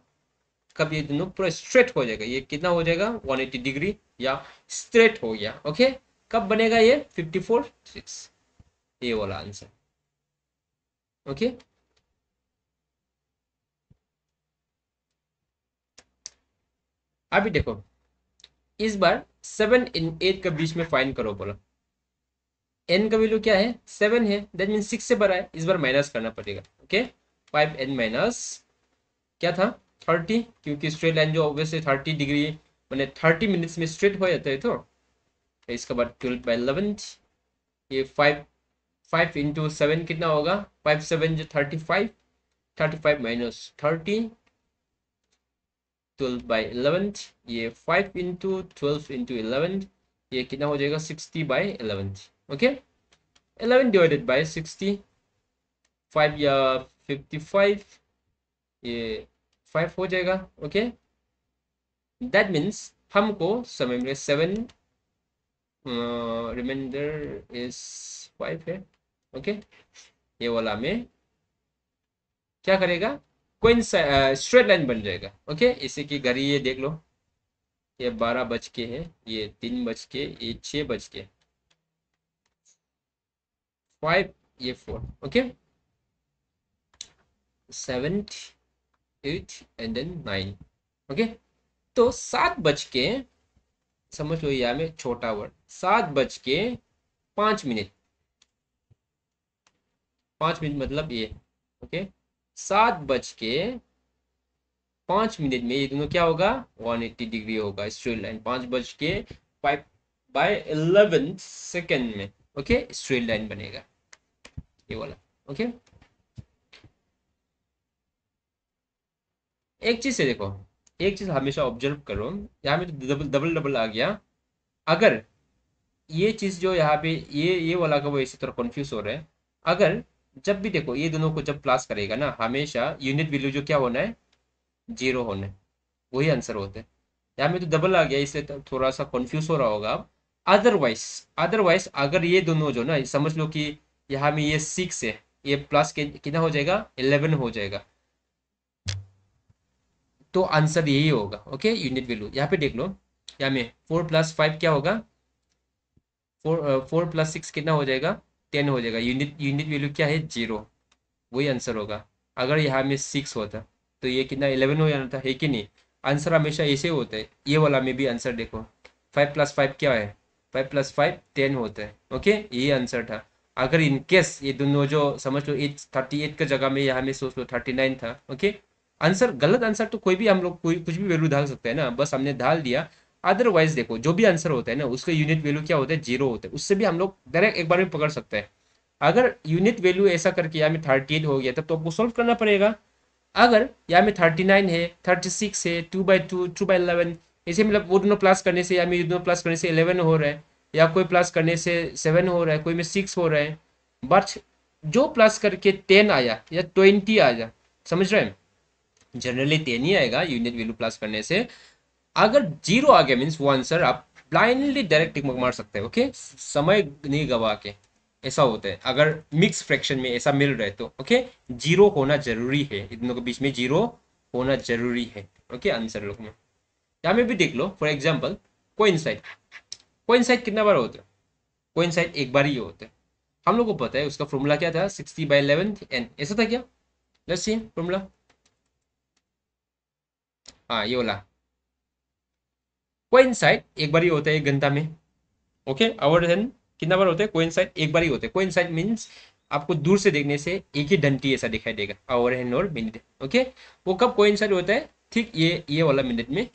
कब ये दोनों पूरा स्ट्रेट हो जाएगा, ये कितना हो जाएगा 180 डिग्री या स्ट्रेट हो गया। ओके, कब बनेगा ये 54 6, ये वाला आंसर। ओके, अभी देखो, इस बार 7 इन 8 के बीच में फाइंड करो बोला। n का वैल्यू क्या है, 7 है, दैट मीन 6 से बड़ा है, इस बार माइनस करना पड़ेगा। ओके, 5n माइनस क्या था 30, क्योंकि स्ट्रेट लाइन जो ऑब्वियसली 30 डिग्री मैंने 30 मिनट्स में स्ट्रेट हो जाता है। तो इसके बाद 12/11, ये 5 इंटू 7 कितना होगा, 5 7 जो 35, 35 माइनस 30, 12/11, ये 5 इंटू 12 इंटू 11, ये कितना हो जाएगा 60/11। ओके, 11 डिवाइडेड बाय 60, 5 या 55, ये 5 हो जाएगा। ओके, दैट मीन्स हमको समय में 7, रिमाइंडर इज 5 है। ओके, ये वाला में क्या करेगा, कोई स्ट्रेट लाइन बन जाएगा। ओके, इसी की घड़ी ये देख लो, ये 12 बज के है, ये 3 बज के, ये 6 बज के, 5, ये 4। Okay, 7 8 and then 9। ओके, तो 7 बज के, समझ लो यहाँ में छोटा वर्ड, 7 बज के 5 मिनट, 5 मिनट मतलब ये। ओके, 7 बज के 5 मिनट में ये दोनों क्या होगा, 180 डिग्री होगा स्ट्रेट लाइन, 5 बज के 5/11 में। ओके, स्ट्रेट लाइन बनेगा ये वाला। ओके, एक चीज है देखो, एक चीज हमेशा ऑब्जर्व करो, यहाँ में तो डबल डबल डबल आ गया। अगर ये चीज जो यहाँ पे ये वाला का वो इसी तरह कंफ्यूज हो रहा है। अगर जब भी देखो ये दोनों को जब प्लस करेगा ना, हमेशा यूनिट वैल्यू जो क्या होना है, 0 होना है, वही आंसर होता है। यहाँ में तो डबल आ गया, इसलिए तो थोड़ा सा कंफ्यूज हो रहा होगा आप। अदरवाइज, अदरवाइज अगर ये दोनों जो ना, समझ लो कि यहाँ में ये 6 है, ये प्लस के कितना हो जाएगा 11 हो जाएगा, तो आंसर यही होगा। ओके, यूनिट वैल्यू यहाँ पे देख लो, यहाँ में 4 + 5 क्या होगा, 4 + 6 कितना हो जाएगा 10 हो जाएगा। यूनिट यूनिट वैल्यू क्या है 0, वही आंसर होगा। अगर यहाँ में 6 होता तो ये कितना 11 हो जाना था, है कि नहीं। आंसर हमेशा ऐसे होता है। ये वाला में भी आंसर देखो, 5 + 5 क्या है, 5 + 5 10 होता है। ओके, यही आंसर था। अगर इन केस ये दोनों जो समझ लो 38 का जगह में यहाँ में सोच लो 39 था। ओके, आंसर गलत आंसर तो कोई भी हम लोग कोई कुछ भी वैल्यू डाल सकते हैं ना, बस हमने डाल दिया। अदरवाइज देखो जो भी आंसर होता है ना, उसका यूनिट वैल्यू क्या होता है 0 होता है, उससे भी हम लोग डायरेक्ट एक बार में पकड़ सकते हैं। अगर यूनिट वैल्यू ऐसा करके यहाँ में 38 हो गया तब तो आपको सॉल्व करना पड़ेगा। अगर यहाँ में 39 है, 36 है, 2/2, 2/11, इसे मतलब वो दोनों प्लस करने से, या में दोनों प्लस करने से 11 हो रहा है, या कोई प्लस करने से 7 हो रहा है, कोई में 6 हो रहा है। बट जो प्लस करके 10 आया या 20 आया, समझ रहे हैं, जनरली 10 ही आएगा यूनिट वैल्यू प्लस करने से। अगर 0 आ गया मीन्स वो आंसर आप ब्लाइंडली डायरेक्ट टिक मार सकते हैं। ओके, समय नहीं गवा के, ऐसा होता है अगर मिक्स फ्रैक्शन में ऐसा मिल रहा है तो। ओके, 0 होना जरूरी है, इन दोनों के बीच में 0 होना जरूरी है। ओके, आंसर लोग में यहाँ में भी देख लो, फॉर एग्जाम्पल कोइंसाइड, कोइंसाइड कितना बार होता है, कोइंसाइड एक बार ही होता है। हम लोग को पता है उसका फॉर्मूला क्या था, 60/11 n, ऐसा था क्या, लेट्स सी फॉर्मूला। हाँ, ये वाला कोइंसाइड एक बार ही होता है 1 घंटा में। ओके, और देन कितना बार होते हैं कोइंसाइड? एक बार ही होते हैं। कोइंसाइड मीन्स आपको दूर से देखने से एक ही घंटी ऐसा दिखाई देगा, आवर हैंड और मिनट। ओके, वो कब कोइंसाइड होता है? ठीक ये वाला मिनट में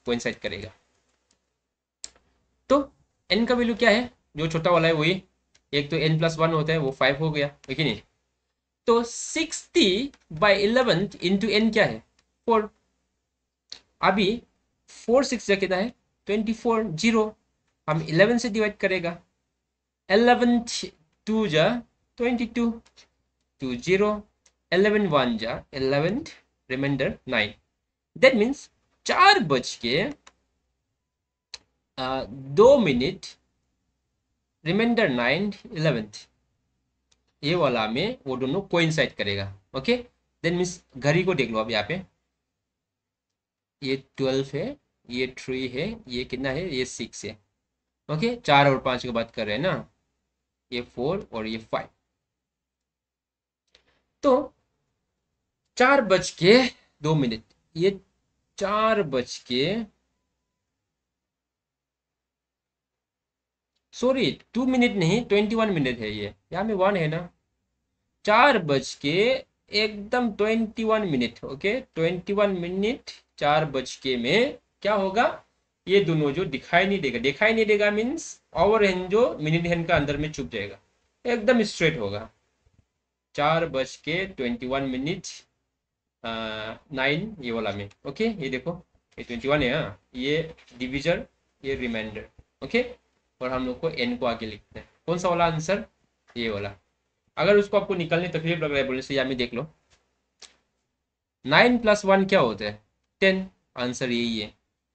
कोइंसाइड करेगा। तो एन का वैल्यू क्या है? जो छोटा वाला है वही, एक तो एन प्लस वन होता है, वो 5 हो गया, है कि नहीं? तो 60/11 इंटू एन क्या है? 4। अभी 4 6 जा कितना है? 24, 0। हम 11 से डिवाइड करेगा। 11 2 जा 22, 2 0, 11 1 जा 11, रिमाइंडर 9। दैट मीन्स 4:02, रिमाइंडर 9, 11, ये वाला में वो दोनों कोइंसाइड करेगा। ओके, देन मीन्स घड़ी को देख लो अब यहाँ पे, ये 12 है, ये 3 है, ये कितना है? ये 6 है। ओके, 4 और 5 की बात कर रहे हैं ना, ये 4 और ये 5। तो 4:02, ये 4 बज के, सॉरी 2 मिनट नहीं, 21 मिनट है। ये यहाँ में 1 है ना। 4 बज के एकदम 21 मिनट। ओके, 21 मिनट 4 बज के में क्या होगा? ये दोनों जो दिखाई नहीं देगा, दिखाई नहीं देगा मीन्स ओवर हैंड जो मिनट हैंड का अंदर में छुप जाएगा, एकदम स्ट्रेट होगा। 4:21, 9 ये वाला में। ओके, ये देखो, ये 21 है। हाँ, ये डिविजर, ये रिमाइंडर। ओके, और हम लोग को एन को आगे लिखते हैं। कौन सा वाला आंसर? ये वाला। अगर उसको आपको निकालने तकलीफ लग रहा है बोलने से, यहाँ में देख लो, 9 + 1 क्या होता है? 10। आंसर यही है।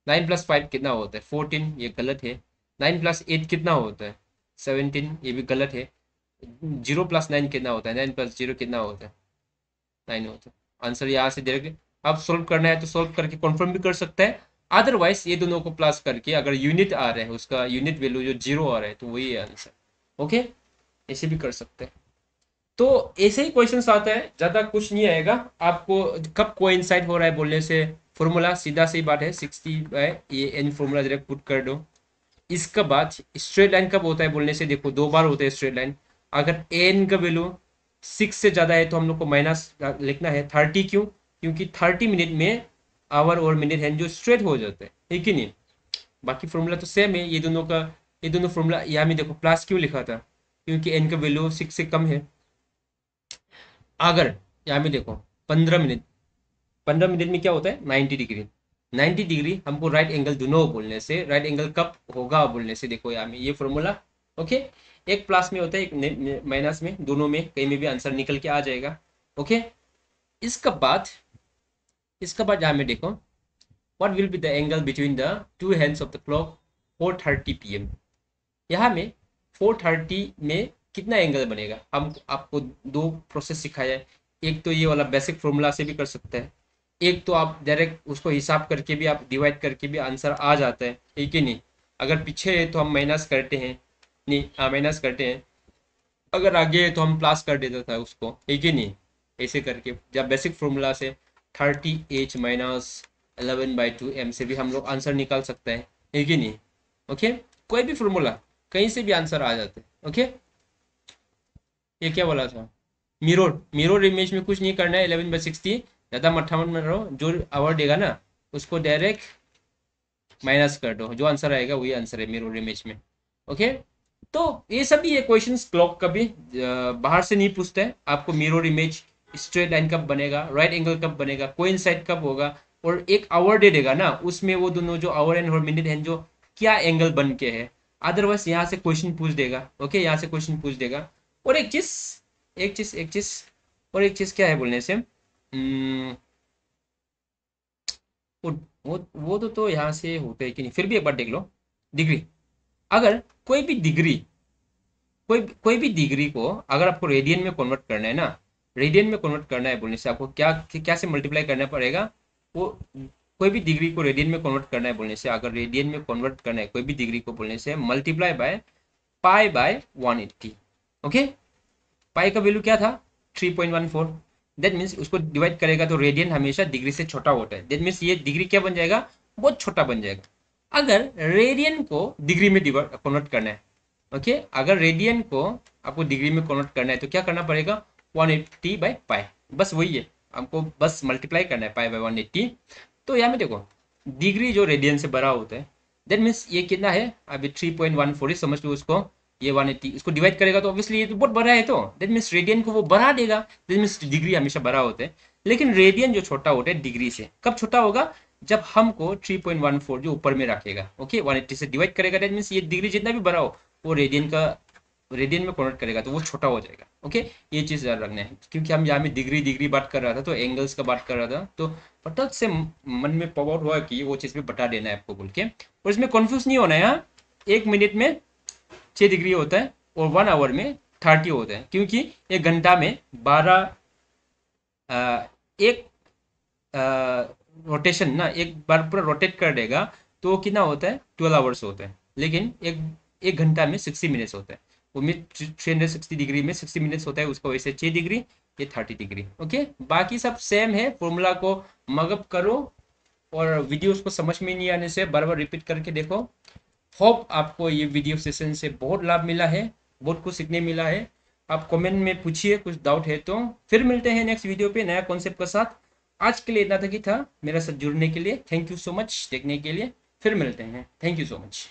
9 + 5 कितना होता है? 14, ये गलत है। 9 + 8 कितना होता है? 17, ये भी गलत है। 0 + 9 कितना होता है? 9 + 0 कितना होता है? 9 होता है। आंसर यहाँ से डायरेक्ट अब सोल्व करना है तो सोल्व करके कन्फर्म भी कर सकता है। अदरवाइज ये दोनों को प्लस करके अगर यूनिट आ रहा है, उसका यूनिट वैल्यू जो 0 आ रहा है, तो वही है आंसर। ओके, ऐसे भी कर सकते हैं। तो ऐसे ही क्वेश्चन आता है, ज्यादा कुछ नहीं आएगा आपको। कब कोइंसाइड हो रहा है बोलने से, फॉर्मूला सीधा सी बात है, 60/n फॉर्मूला डायरेक्ट पुट कर दो। इसके बाद स्ट्रेट लाइन कब होता है बोलने से, देखो 2 बार होता है स्ट्रेट लाइन। अगर एन का वैल्यू 6 से ज्यादा है तो हम लोग को माइनस लिखना है 30। क्यों? क्योंकि 30 मिनट में आवर और मिनट हैंड जो स्ट्रेट हो जाते हैं, ठीक है नहीं? बाकी फॉर्मूला तो सेम है ये दोनों का। ये दोनों फॉर्मूला यहाँ में देखो प्लस क्यों लिखा था? क्योंकि एन का वैल्यू 6 से कम है। अगर यहाँ में देखो 15 मिनट, 15 मिनट में क्या होता है? 90 डिग्री। 90 डिग्री हमको राइट एंगल दोनों बोलने से, राइट एंगल कब होगा बोलने से, देखो यहाँ में ये फॉर्मूला। ओके, एक प्लस में होता है, एक माइनस में, दोनों में कहीं में भी आंसर निकल के आ जाएगा। ओके, इसका बाद यहाँ में देखो, what will be the angle between the two hands of the clock 4:30 PM। यहाँ में 4:30 में कितना एंगल बनेगा? हम आपको दो प्रोसेस सिखाया है। एक तो ये वाला बेसिक फॉर्मूला से भी कर सकते हैं, एक तो आप डायरेक्ट उसको हिसाब करके भी, आप डिवाइड करके भी आंसर आ जाता है, ठीक है नहीं? अगर पीछे है तो हम माइनस करते हैं, नहीं हाँ माइनस करते हैं। अगर आगे है तो हम प्लस कर देता था उसको, ठीक है नहीं? ऐसे करके जब बेसिक फॉर्मूला से 30h - 11/2m से भी हम लोग आंसर निकाल सकते हैं, ठीक है नहीं? ओके, कोई भी फॉर्मूला कहीं से भी आंसर आ जाते हैं। ओके, ये क्या बोला था? मिरर इमेज में कुछ नहीं करना है। 11/60 ज़्यादा मट्ठा मत रहो, जो आवर देगा ना उसको डायरेक्ट माइनस कर दो, जो आंसर आएगा वही आंसर है मिरर इमेज में। ओके, तो ये सभी ये क्वेश्चंस क्लॉक कभी बाहर से नहीं पूछते हैं आपको। मिरर इमेज, स्ट्रेट लाइन कब बनेगा, राइट एंगल कब बनेगा, कोइंसाइड कब होगा, और एक आवर दे देगा ना, उसमें वो दोनों जो आवर एंड और मिनट हैंड जो क्या एंगल बन के है। अदरवाइज यहाँ से क्वेश्चन पूछ देगा। ओके, यहाँ से क्वेश्चन पूछ देगा। और एक चीज और एक चीज क्या है बोलने से, वो वो तो यहाँ से होते है कि नहीं, फिर भी एक बार देख लो। डिग्री, अगर कोई भी डिग्री, कोई भी डिग्री को अगर आपको रेडियन में कन्वर्ट करना है ना, रेडियन में कन्वर्ट करना है बोलने से आपको क्या क्या से मल्टीप्लाई करना पड़ेगा? वो कोई भी डिग्री को रेडियन में कन्वर्ट करना है बोलने से, अगर रेडियन में कन्वर्ट करना है कोई भी डिग्री को बोलने से, मल्टीप्लाई बाय π/180। ओके, पाई का वैल्यू क्या था? 3.14। दैट मीन्स उसको डिवाइड करेगा तो रेडियन हमेशा डिग्री से छोटा होता है। दैट मीन्स ये डिग्री क्या बन जाएगा? बहुत छोटा बन जाएगा। अगर रेडियन को डिग्री में कन्वर्ट करना है, ओके, अगर रेडियन को आपको डिग्री में कन्वर्ट करना है तो क्या करना पड़ेगा, 180 बाई पाई, बस वही है, हमको बस मल्टीप्लाई करना है पाई बाई 180। तो यहाँ में देखो डिग्री जो रेडियन से बड़ा होता है, दैट मीन्स ये कितना है, अभी 3.14 समझ लो उसको, ये 180 इसको डिवाइड करेगा तो ऑब्वियसली ये तो बहुत बड़ा है, तो दैट मीन्स रेडियन को वो बढ़ा देगा, दैट मीन्स डिग्री हमेशा बड़ा होता है। लेकिन रेडियन जो छोटा होता है डिग्री से, कब छोटा होगा, जब हमको 3.14 जो ऊपर में रखेगा, ओके 180 से डिवाइड करेगा, दैट मीन्स ये डिग्री जितना भी बड़ा हो वो रेडियन में कन्वर्ट करेगा तो वो छोटा हो जाएगा। ओके, ये चीज़ याद रखना है, क्योंकि हम यहाँ में डिग्री डिग्री बात कर रहा था तो एंगल्स का बात कर रहा था, तो फटक से मन में पॉप आउट हुआ कि वो चीज़ भी बता देना है आपको बोल के, और इसमें कन्फ्यूज नहीं होना है। यहाँ 1 मिनट में 6 डिग्री होता है और 1 आवर में 30 होता है, क्योंकि 1 घंटा में 12 एक रोटेशन ना, एक बार पूरा रोटेट कर देगा तो कितना होता है, 12 आवर्स होता है। लेकिन एक एक घंटा में 60 मिनट्स होता है, उसमें 360 डिग्री में 60 मिनट्स होता है, उसका वैसे 6 डिग्री, ये 30 डिग्री। ओके, बाकी सब सेम है, फॉर्मूला को मगअप करो और वीडियोस को समझ में नहीं आने से बार बार रिपीट करके देखो। होप आपको ये वीडियो सेशन से बहुत लाभ मिला है, बहुत कुछ सीखने मिला है। आप कमेंट में पूछिए, कुछ डाउट है तो। फिर मिलते हैं नेक्स्ट वीडियो पे नया कॉन्सेप्ट के साथ। आज के लिए इतना तक ही था, मेरे साथ जुड़ने के लिए थैंक यू सो मच, देखने के लिए। फिर मिलते हैं, थैंक यू सो मच।